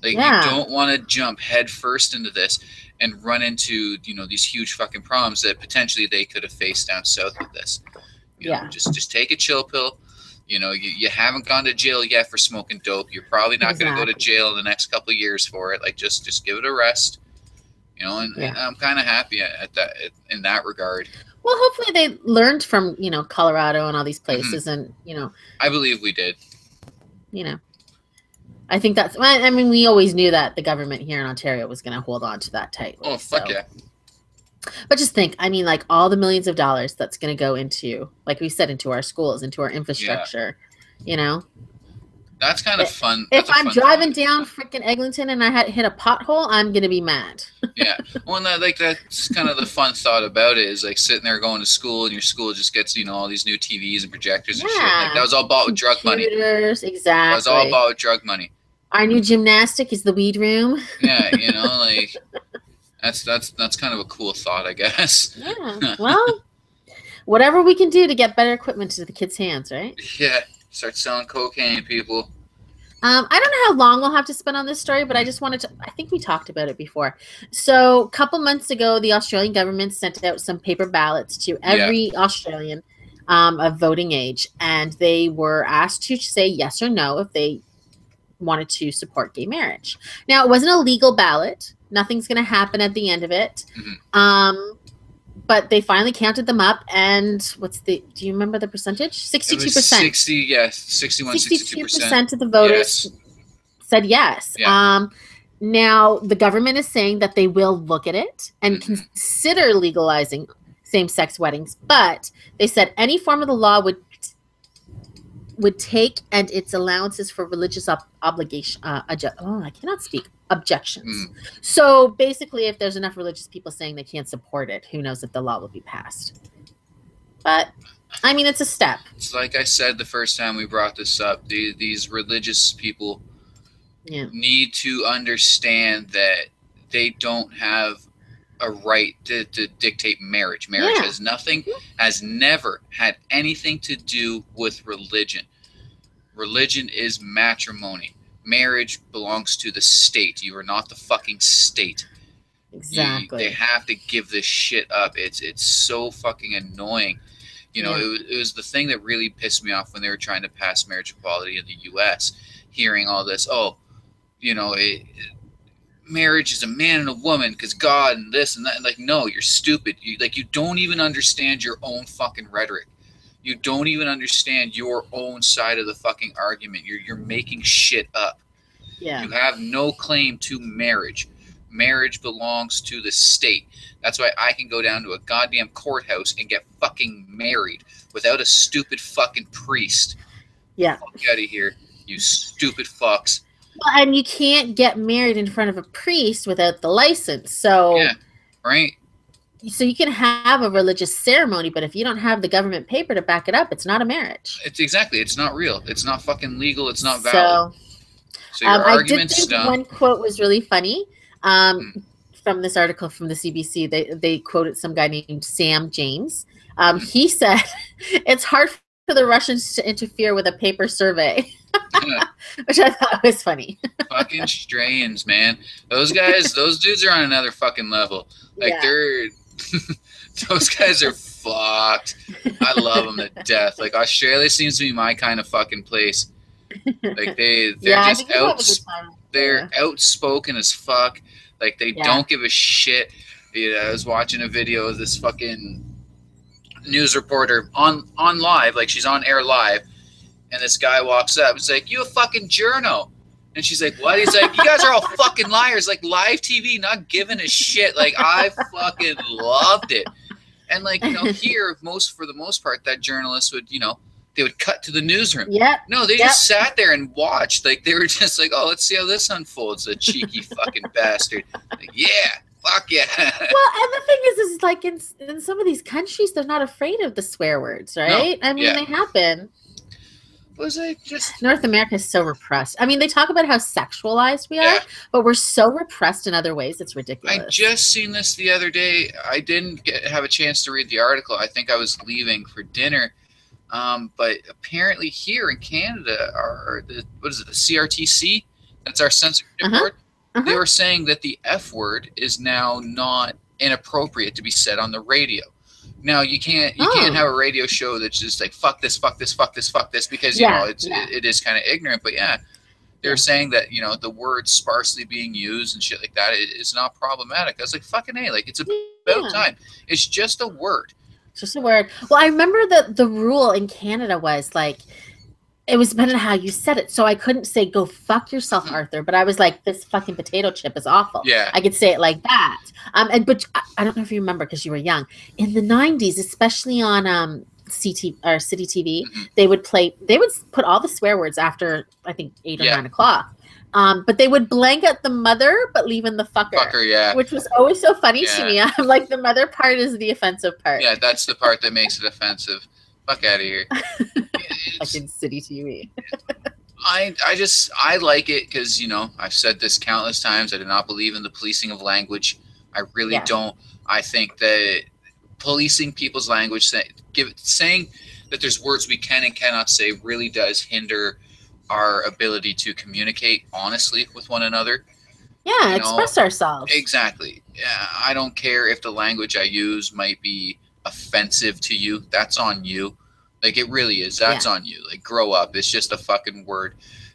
Like, you don't want to jump head first into this and run into these huge fucking problems that potentially they could have faced down south with this. Just take a chill pill. You haven't gone to jail yet for smoking dope. You're probably not going to go to jail in the next couple of years for it. Like, just give it a rest. And I'm kind of happy at that in that regard. Well, hopefully they learned from Colorado and all these places, and I believe we did. I think that's. I mean, we always knew that the government here in Ontario was going to hold on to that tightly. Oh, fuck yeah. But just think, I mean, like, all the millions of dollars that's going to go into, like we said, into our schools, into our infrastructure, That's kind of fun. If I'm driving down freaking Eglinton and I hit a pothole, I'm going to be mad. Yeah. Well, that's kind of the fun thought about it, is like sitting there going to school, and your school just gets, all these new TVs and projectors and shit. Like, that was all bought with drug money. Exactly. That was all bought with drug money. Our new gymnastic is the weed room. Yeah, like, that's kind of a cool thought, I guess. Yeah. Well, whatever we can do to get better equipment to the kids' hands, right? Yeah. Start selling cocaine, people. I don't know how long we'll have to spend on this story, but I just wanted to, I think we talked about it before. So a couple months ago, the Australian government sent out some paper ballots to every Australian of voting age, and they were asked to say yes or no if they wanted to support gay marriage. Now, it wasn't a legal ballot. Nothing's going to happen at the end of it. But they finally counted them up, and do you remember the percentage? 62%. 62% of the voters said yes. Yeah. Now, the government is saying that they will look at it and consider legalizing same-sex weddings, but they said any form of the law would take and its allowances for religious obligation. I cannot speak. Objections. So basically, if there's enough religious people saying they can't support it, who knows if the law will be passed. But I mean, it's a step. It's like I said the first time we brought this up. These religious people need to understand that they don't have a right to dictate marriage. Marriage has never had anything to do with religion. Religion is matrimony. Marriage belongs to the state. You are not the fucking state. They Exactly. have to give this shit up. It's so fucking annoying. You know, Yeah. it was the thing that really pissed me off when they were trying to pass marriage equality in the U.S. Hearing all this, oh, you know, marriage is a man and a woman because God and this and that. And like, no, you're stupid. You don't even understand your own fucking rhetoric. You don't even understand your own side of the fucking argument. You're making shit up. Yeah. You have no claim to marriage. Marriage belongs to the state. That's why I can go down to a goddamn courthouse and get fucking married without a stupid fucking priest. Yeah. Fuck out of here, you stupid fucks. Well, and you can't get married in front of a priest without the license. So Yeah, right? so you can have a religious ceremony, but if you don't have the government paper to back it up, it's not a marriage. It's not real. It's not fucking legal. It's not valid. So your I did argument's think dumb. one quote was really funny. From this article from the CBC, they quoted some guy named Sam James. He said, "It's hard for the Russians to interfere with a paper survey," which I thought was funny. Fucking strains, man. Those guys, those dudes are on another fucking level. Like they're those guys are fucked. I love them to death. Like Australia seems to be my kind of fucking place. Like they're just they're outspoken as fuck. Like they don't give a shit. You know, I was watching a video of this fucking news reporter on live, like she's on air live, and this guy walks up. He's like, "You a fucking journo?" And she's like, "What?" He's like, "You guys are all fucking liars." Like live TV, not giving a shit. Like I fucking loved it. And like, you know, here for the most part, that journalist would, you know, they would cut to the newsroom. Yeah. No, they just sat there and watched. Like they were just like, "Oh, let's see how this unfolds." A cheeky fucking bastard. Like, yeah, fuck yeah. Well, and the thing is like in some of these countries, they're not afraid of the swear words, right? No, I mean, they happen. Was I just North America is so repressed. I mean, they talk about how sexualized we are, but we're so repressed in other ways. It's ridiculous. I just seen this the other day. I didn't have a chance to read the article. I think I was leaving for dinner. But apparently here in Canada, what is it, the CRTC? That's our censorship board. They were saying that the F word is now not inappropriate to be said on the radio. Now you can't have a radio show that's just like fuck this, fuck this, fuck this, fuck this, because you know it is kind of ignorant. But they're saying that, you know, the word sparsely being used and shit like that is not problematic. I was like, fucking A, like it's about time. It's just a word. It's just a word. Well, I remember that the rule in Canada was like, it was depending on how you said it. So I couldn't say go fuck yourself, Arthur, but I was like, this fucking potato chip is awful. Yeah. I could say it like that. But I don't know if you remember because you were young. In the 90s, especially on CT or City TV, they would put all the swear words after I think 8 or 9 o'clock. But they would blank out the mother, but leave in the fucker, which was always so funny to me. I'm like, the mother part is the offensive part. Yeah, that's the part that makes it offensive. Fuck out of here. Fucking City TV. I like it because, you know, I've said this countless times. I do not believe in the policing of language. I really don't. I think that policing people's language, saying that there's words we can and cannot say, really does hinder our ability to communicate honestly with one another. Yeah, express ourselves. Exactly. Yeah, I don't care if the language I use might be offensive to you. That's on you. Like it really is. That's on you. Like grow up. It's just a fucking word.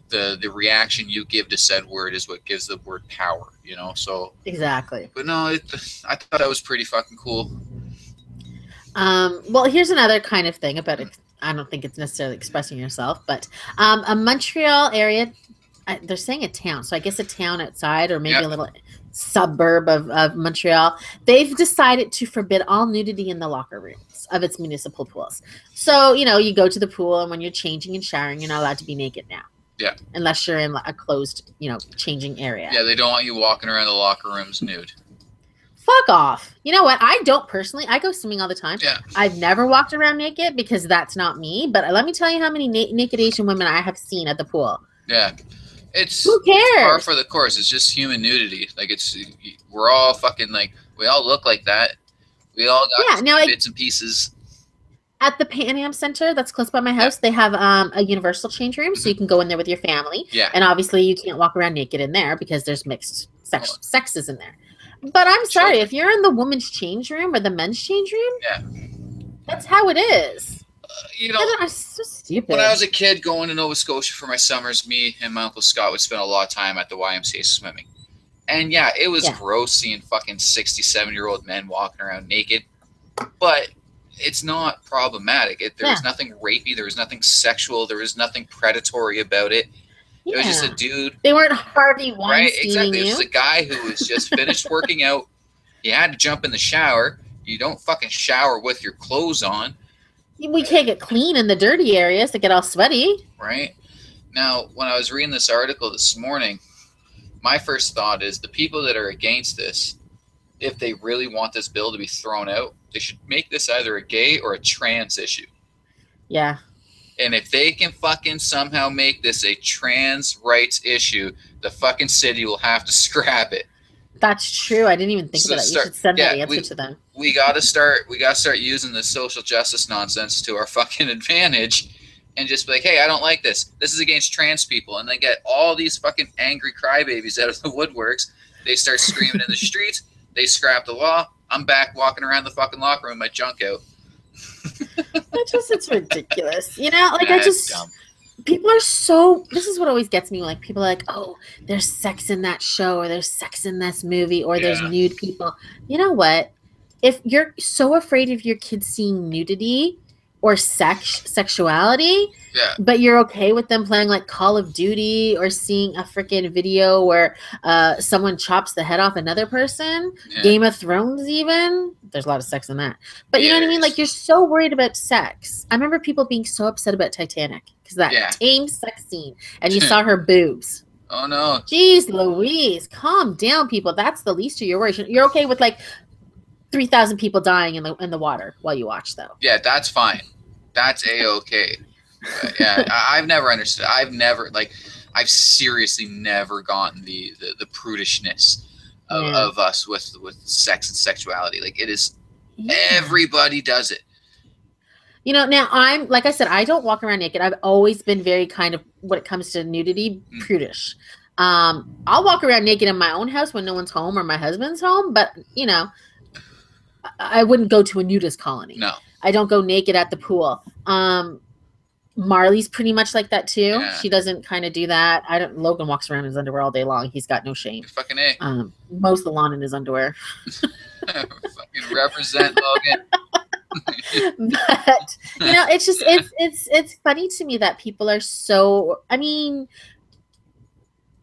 The reaction you give to said word is what gives the word power, you know? So exactly. But no, I thought that was pretty fucking cool. Well, here's another kind of thing about it. I don't think it's necessarily expressing yourself, but a Montreal area, they're saying a town, so I guess a town outside or maybe a little suburb of Montreal, they've decided to forbid all nudity in the locker rooms of its municipal pools. So, you know, you go to the pool and when you're changing and showering, you're not allowed to be naked now. Yeah. Unless you're in a closed, you know, changing area. Yeah, they don't want you walking around the locker rooms nude. Fuck off. You know what? I don't personally. I go swimming all the time. Yeah. I've never walked around naked because that's not me. But let me tell you how many naked Asian women I have seen at the pool. Yeah. Who cares? It's par for the course. It's just human nudity. Like we're all fucking like, we all look like that. We all got bits and pieces. At the Pan Am Center that's close by my Yeah. house, they have a universal change room, so you can go in there with your family. Yeah. And obviously, you can't walk around naked in there because there's mixed Well, sexes in there. But I'm sorry, children. if you're in the women's change room or the men's change room, Yeah. that's how it is. You I know, don't know, it's so stupid. when I was a kid going to Nova Scotia for my summers, me and my Uncle Scott would spend a lot of time at the YMCA swimming. And yeah, it was gross seeing fucking 67-year-old men walking around naked. But it's not problematic. There was nothing rapey. There was nothing sexual. There was nothing predatory about it. It was just a dude. They weren't Harvey Weinsteining right? Exactly. you. It was a guy who was just finished working out. He had to jump in the shower. You don't fucking shower with your clothes on. We can't get clean in the dirty areas to get all sweaty. Right? Now, when I was reading this article this morning, my first thought is the people that are against this, if they really want this bill to be thrown out, they should make this either a gay or a trans issue. Yeah. And if they can fucking somehow make this a trans rights issue, the fucking city will have to scrap it. That's true. I didn't even think about that. You should send that answer to them. We gotta start using this social justice nonsense to our fucking advantage and just be like, hey, I don't like this. This is against trans people. And they get all these fucking angry crybabies out of the woodworks. They start screaming in the streets. They scrap the law. I'm back walking around the fucking locker room with my junk out. It's ridiculous. You know, like dumb. People are so, this is what always gets me. Like people are like, oh, there's sex in that show, or there's sex in this movie, or there's nude people. You know what? If you're so afraid of your kids seeing nudity or sexuality, but you're okay with them playing like Call of Duty or seeing a freaking video where someone chops the head off another person, Game of Thrones even, there's a lot of sex in that. But you know what I mean? Like you're so worried about sex. I remember people being so upset about Titanic because that tame sex scene and you saw her boobs. Oh no. Jeez Louise, calm down people. That's the least of your worries. You're okay with like 3,000 people dying in the water while you watch though. Yeah, that's fine. That's a-okay. Yeah, I've never understood. I've seriously never gotten the prudishness of us with sex and sexuality. Like it is, everybody does it. You know, now I'm, like I said, I don't walk around naked. I've always been very kind of, when it comes to nudity, prudish. I'll walk around naked in my own house when no one's home or my husband's home, but you know, I wouldn't go to a nudist colony. No. I don't go naked at the pool. Marley's pretty much like that too. Yeah. She doesn't kind of do that. Logan walks around in his underwear all day long. He's got no shame. Fucking A. Mows the lawn in his underwear. Fucking represent, Logan. But you know, it's just it's funny to me that people are so, I mean,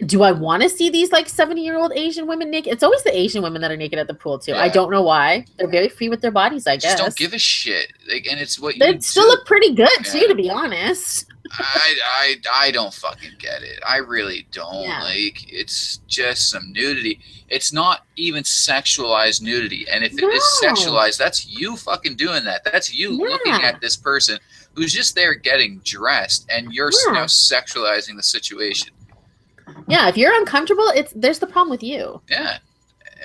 do I want to see these like 70-year-old Asian women naked? It's always the Asian women that are naked at the pool too. Yeah. I don't know why. They're very free with their bodies, I guess. Just don't give a shit. Like, and it's what they still look pretty good too, to be honest. I don't fucking get it. I really don't. Yeah. Like, it's just some nudity. It's not even sexualized nudity. And if it is sexualized, that's you fucking doing that. That's you looking at this person who's just there getting dressed, and you're now sexualizing the situation. Yeah, if you're uncomfortable, there's the problem with you. Yeah,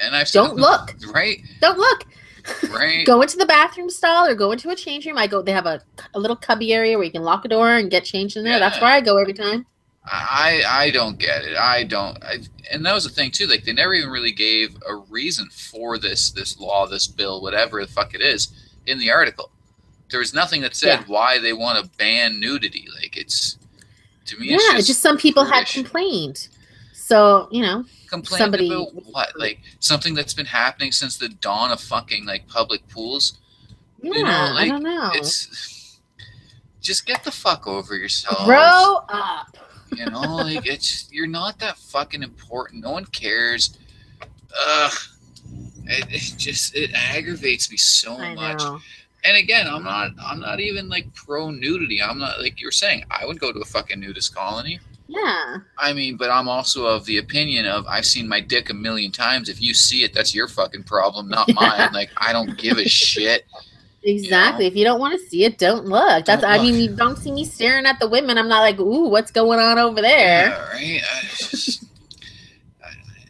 and I've don't look. Right. Don't look. Right. Go into the bathroom stall or go into a change room. They have a little cubby area where you can lock a door and get changed in there. Yeah. That's where I go every time. I don't get it. And that was the thing too. Like they never even really gave a reason for this law, this bill, whatever the fuck it is, in the article. There was nothing that said why they want to ban nudity. Like it's. To me, it's just some people had complained. So, you know, somebody about what? Like something that's been happening since the dawn of fucking like public pools. Yeah, you know, like, I don't know. It's just get the fuck over yourself. Grow up. You know, like you're not that fucking important. No one cares. It aggravates me so much. And again, I'm not even like pro nudity. I'm not, like you were saying, I would go to a fucking nudist colony. Yeah. I mean, but I'm also of the opinion of I've seen my dick a million times. If you see it, that's your fucking problem, not mine. Like I don't give a shit. Exactly. You know? If you don't want to see it, don't look. I mean, you don't see me staring at the women. I'm not like, ooh, what's going on over there? Yeah, right.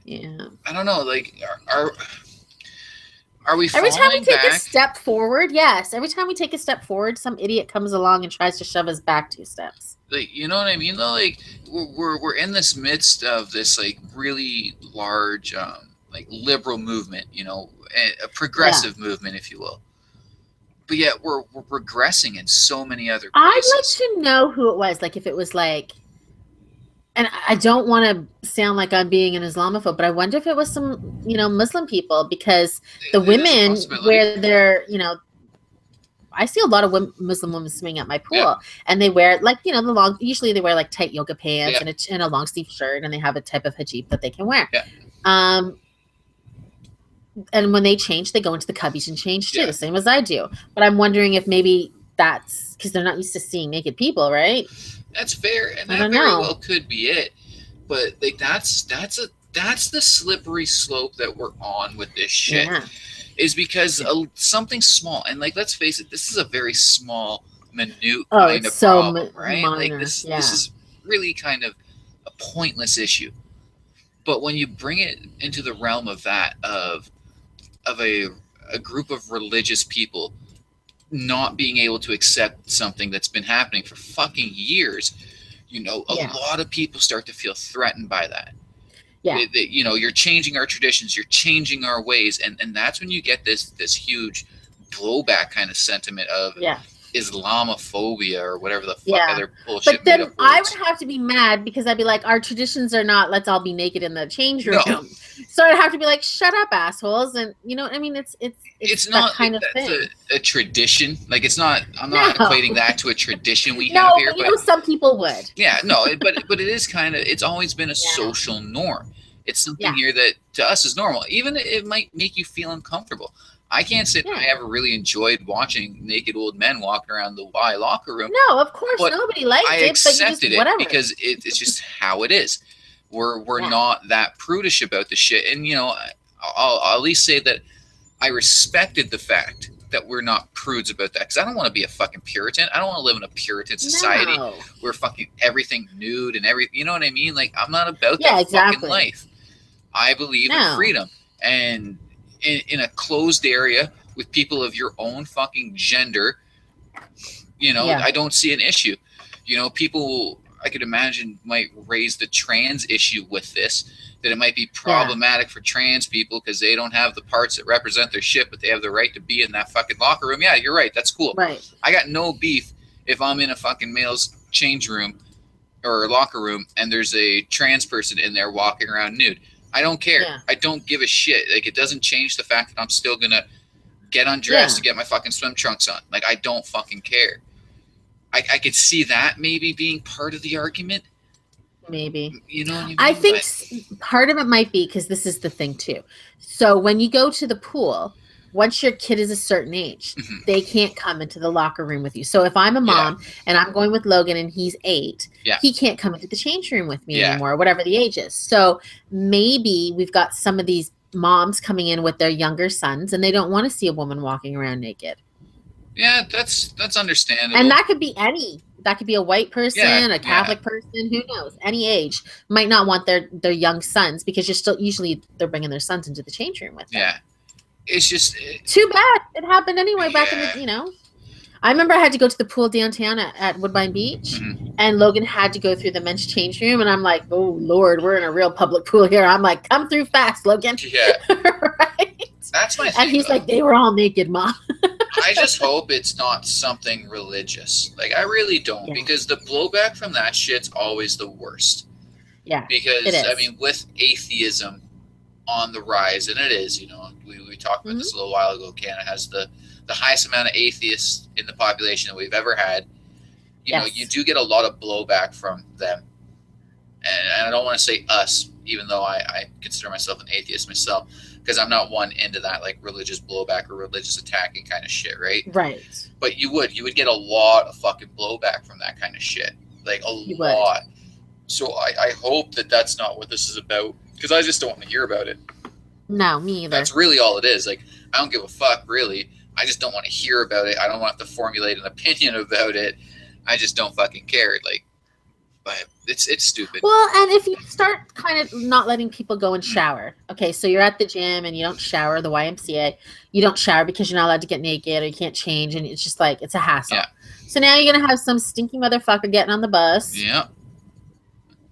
Yeah. I don't know. Like, Are we Every time we falling take a back? step forward, yes. Every time we take a step forward, some idiot comes along and tries to shove us back 2 steps. Like, you know what I mean though? Like we're in this midst of this like really large like liberal movement, you know, a Yeah. progressive movement, if you will. But yet we're regressing in so many other I'd like places. to know who it was. Like if it was like, and I don't want to sound like I'm being an Islamophobe, but I wonder if it was some, Muslim people, because the It is a women possibility. where they're, I see a lot of Muslim women swimming at my Yeah. pool, and they wear like, usually they wear like tight yoga pants Yeah. and a long sleeve shirt, and they have a type of hijab that they can wear. Yeah. And when they change, they go into the cubbies and change too, Yeah. the same as I do. But I'm wondering if maybe that's because they're not used to seeing naked people, right? That's fair, and I that don't very know. well could be it. But like that's the slippery slope that we're on with this shit. Yeah. Is because something small, and like let's face it, this is a very small, minute Oh, kind it's of so problem, right? Like minor. this Yeah. is really kind of a pointless issue. But when you bring it into the realm of that of a group of religious people not being able to accept something that's been happening for fucking years, you know, a Yeah. lot of people start to feel threatened by that. Yeah. You know, you're changing our traditions, you're changing our ways, and that's when you get this huge blowback kind of sentiment of Yeah. Islamophobia or whatever the fuck Yeah. other bullshit But made then up I words. would have to be mad because I'd be like, our traditions are not let's all be naked in the change room. No. So I'd have to be like, shut up, assholes. And you know what I mean? It's It's that not kind like of that's thing. a tradition. Like it's not. I'm not No. equating that to a tradition we No, have here. but you But know, some people would. yeah, no. But it is kind of. It's always been a Yeah. social norm. It's something Yeah. here that to us is normal. Even it might make you feel uncomfortable. I can't say that I Yeah. ever really enjoyed watching naked old men walking around the Y locker room. No, of course But nobody liked I it, but you just accepted it whatever. because it's just how it is. We're Yeah. not that prudish about the shit, and you know, I'll at least say that I respected the fact that we're not prudes about that because I don't want to be a fucking Puritan. I don't want to live in a Puritan society No. where fucking everything nude and every, you know what I mean? Like I'm not about Yeah, that exactly. fucking life. I believe in No. freedom, and in a closed area with people of your own fucking gender, you know, Yeah. I don't see an issue. You know, people I could imagine might raise the trans issue with this, that it might be problematic for trans people because they don't have the parts that represent their shit, but they have the right to be in that fucking locker room. Yeah, you're right. That's cool. Right. I got no beef if I'm in a fucking male's change room or locker room and there's a trans person in there walking around nude. I don't care. Yeah. I don't give a shit. Like, it doesn't change the fact that I'm still gonna get undressed to get my fucking swim trunks on. Like, I don't fucking care. I could see that maybe being part of the argument. Maybe. You know what I mean? I think part of it might be because this is the thing too. So when you go to the pool, once your kid is a certain age, Mhm. they can't come into the locker room with you. So if I'm a mom and I'm going with Logan and he's 8, he can't come into the change room with me anymore, whatever the age is. So maybe we've got some of these moms coming in with their younger sons and they don't want to see a woman walking around naked. Yeah, that's understandable. And that could be that could be a white person, a Catholic person, who knows, any age, might not want their young sons because usually they're bringing their sons into the change room with them. Yeah. It's just too bad. It happened anyway back in the, I remember I had to go to the pool downtown at Woodbine Beach, and Logan had to go through the men's change room, and I'm like, oh Lord, we're in a real public pool here. I'm like, come through fast, Logan. Yeah. Right? That's my thing. And he's like, they were all naked, Mom. I just hope it's not something religious. Like, I really don't, because the blowback from that shit's always the worst. Yeah. Because, I mean, with atheism on the rise, and it is, you know, we talked about this a little while ago, Canada has the highest amount of atheists in the population that we've ever had. You know, you do get a lot of blowback from them. And I don't want to say us, even though I consider myself an atheist myself, because I'm not one into that like religious blowback or religious attacking kind of shit, right? Right. But you would get a lot of fucking blowback from that kind of shit, like a lot. So I hope that that's not what this is about, because I just don't want to hear about it. No, me either. That's really all it is. Like, I don't give a fuck, really. I just don't want to hear about it. I don't want to formulate an opinion about it. I just don't fucking care. Like, but it's stupid. Well, and if you start kind of not letting people go and shower, okay, so you're at the gym and you don't shower, the YMCA, you don't shower because you're not allowed to get naked or you can't change, and it's just like, it's a hassle. Yeah. So now you're going to have some stinky motherfucker getting on the bus Yeah.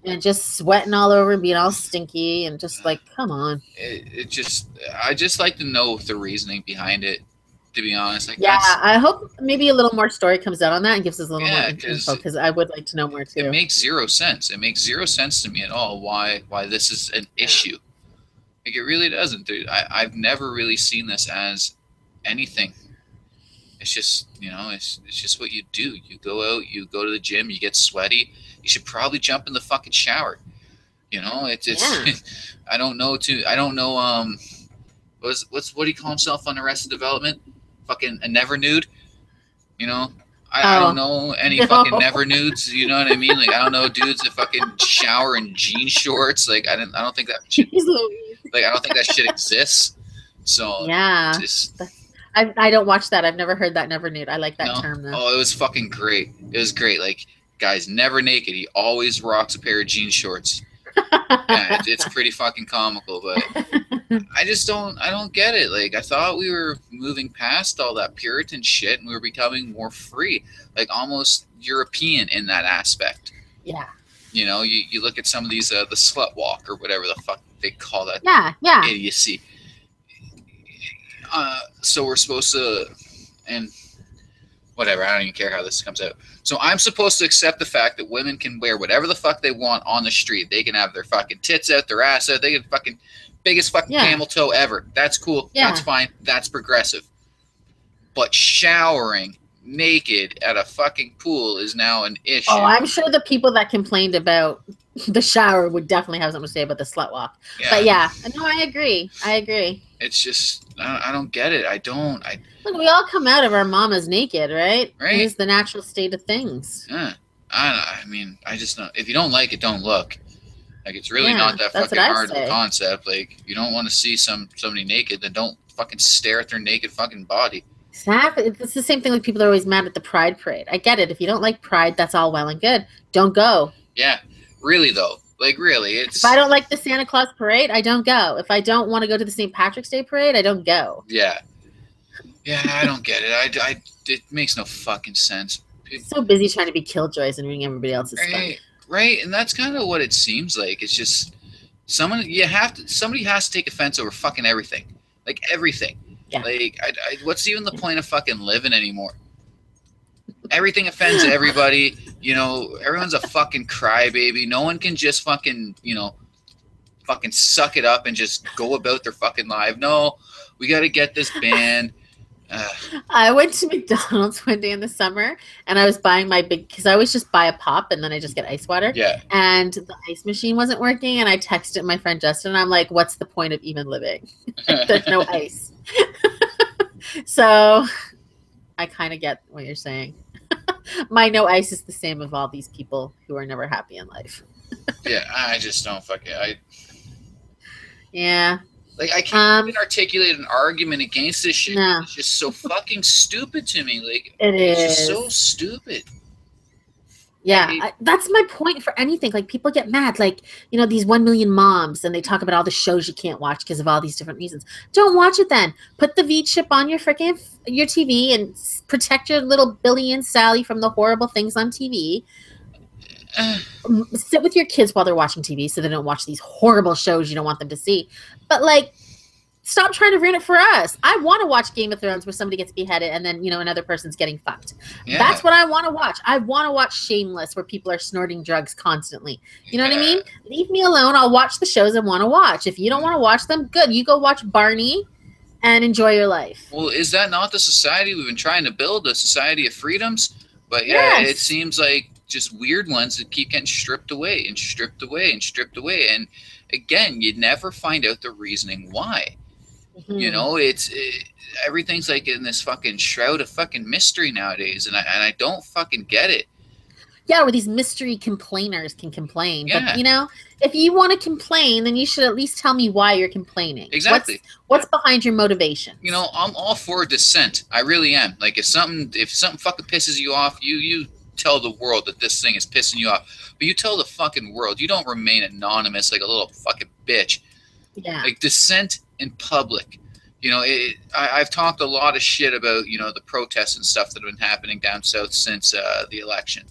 and just sweating all over and being all stinky and just like, come on. I just like to know the reasoning behind it, to be honest. Like, Yeah, I hope maybe a little more story comes out on that and gives us a little more info, 'cause because I would like to know more too. it makes zero sense. It makes zero sense to me at all why this is an issue. Like, it really doesn't, dude. I've never really seen this as anything. It's just, you know, it's just what you do. You go out, you go to the gym, you get sweaty. You should probably jump in the fucking shower. You know, it's Yeah. I don't know what do you call himself on Arrested Development? Fucking a never nude. You know, I don't know any fucking never nudes. You know what I mean? Like, I don't know dudes that fucking shower in jean shorts. Like, I don't think that shit, like, I don't think that shit exists. So yeah, just, I don't watch that. I've never heard that never nude. I like that no? term though. Oh, it was fucking great. It was great. Like, guy's never naked. He always rocks a pair of jean shorts. Yeah, it's pretty fucking comical, but I don't get it. Like, I thought we were moving past all that Puritan shit and we were becoming more free, like almost European in that aspect. Yeah. You know, you look at some of these, the slut walk or whatever the fuck they call that. Yeah. Idiocy. So we're supposed to, and whatever, I don't even care how this comes out. So I'm supposed to accept the fact that women can wear whatever the fuck they want on the street. They can have their fucking tits out, their ass out. They can fucking biggest fucking camel toe ever. That's cool. Yeah. That's fine. That's progressive. But showering naked at a fucking pool is now an issue. Oh, I'm sure the people that complained about the shower would definitely have something to say about the slut walk. Yeah. But yeah, no, I agree. It's just, I don't get it. Look, we all come out of our mamas naked, right? Right. It's the natural state of things. Yeah. I mean, I just don't. If you don't like it, don't look. Like, it's really not that fucking hard of a concept. Like, you don't want to see somebody naked, then don't fucking stare at their naked fucking body. Exactly. It's the same thing like people are always mad at the Pride Parade. I get it. If you don't like Pride, that's all well and good. Don't go. Yeah. Really, though. Like, really. If I don't like the Santa Claus Parade, I don't go. If I don't want to go to the St. Patrick's Day Parade, I don't go. Yeah. Yeah, I don't get it. It makes no fucking sense. People, so busy trying to be killjoys and ruining everybody else's fun. Right, and that's kind of what it seems like. It's just somebody has to take offense over fucking everything. Like, everything. Yeah. Like, what's even the point of fucking living anymore? Everything offends everybody. You know, everyone's a fucking crybaby. No one can just fucking, you know, fucking suck it up and just go about their fucking life. No, we got to get this banned. I went to McDonald's one day in the summer and I was buying my because I always just buy a pop and then I just get ice water. Yeah. And the ice machine wasn't working and I texted my friend Justin and I'm like, what's the point of even living? There's no ice. So I kind of get what you're saying. My no ice is the same of all these people who are never happy in life. Yeah, I just don't fucking Yeah. Like, I can't even articulate an argument against this shit. No. It's just so fucking stupid to me. Like, it's just so stupid. Yeah, that's my point for anything. Like, people get mad. Like, you know, these 1 million moms, and they talk about all the shows you can't watch because of all these different reasons. Don't watch it then. Put the V-chip on your your TV and protect your little Billy and Sally from the horrible things on TV. Sit with your kids while they're watching TV so they don't watch these horrible shows you don't want them to see. But, like, stop trying to ruin it for us. I want to watch Game of Thrones where somebody gets beheaded and then, you know, another person's getting fucked. Yeah. That's what I want to watch. I want to watch Shameless where people are snorting drugs constantly. You know what I mean? Leave me alone. I'll watch the shows I want to watch. If you don't want to watch them, good. You go watch Barney and enjoy your life. Well, is that not the society we've been trying to build, a society of freedoms? But, yeah, It seems like just weird ones that keep getting stripped away and stripped away and stripped away. And, again, you never find out the reasoning why. Mm-hmm. You know, everything's like in this fucking shroud of fucking mystery nowadays, and I don't fucking get it. Yeah, where these mystery complainers can complain. Yeah. But, you know, if you want to complain, then you should at least tell me why you're complaining. Exactly. What's behind your motivation? You know, I'm all for dissent. I really am. Like, if something fucking pisses you off, you tell the world that this thing is pissing you off, but you tell the fucking world. You don't remain anonymous like a little fucking bitch. Yeah. Like dissent in public. You know, I've talked a lot of shit about, you know, the protests and stuff that have been happening down south since the election.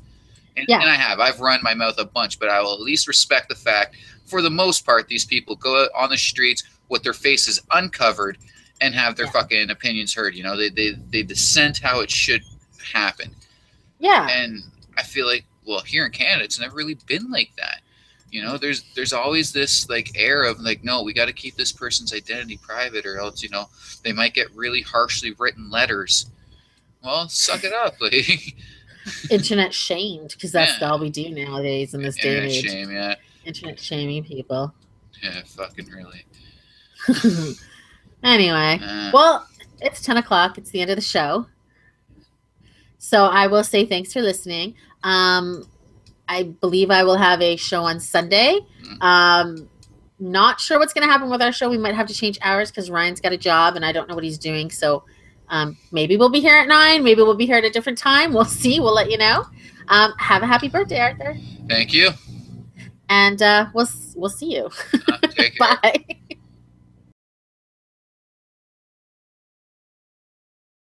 And I've run my mouth a bunch, but I will at least respect the fact, for the most part, these people go out on the streets with their faces uncovered and have their fucking opinions heard. You know, they dissent how it should happen. Yeah. And I feel like, well, here in Canada, it's never really been like that. You know, there's always this like air of like, no, we got to keep this person's identity private, or else, you know, they might get really harshly written letters. Well, suck it up, like. Internet shamed, because that's all we do nowadays in this day and age. Shame, yeah. Internet shaming people. Yeah, fucking really. Anyway, well, it's 10 o'clock. It's the end of the show. So I will say thanks for listening. I believe I will have a show on Sunday. Not sure what's going to happen with our show. We might have to change hours because Ryan's got a job and I don't know what he's doing. So maybe we'll be here at 9. Maybe we'll be here at a different time. We'll see. We'll let you know. Have a happy birthday, Arthur. Thank you. And we'll see you. Take care. Bye.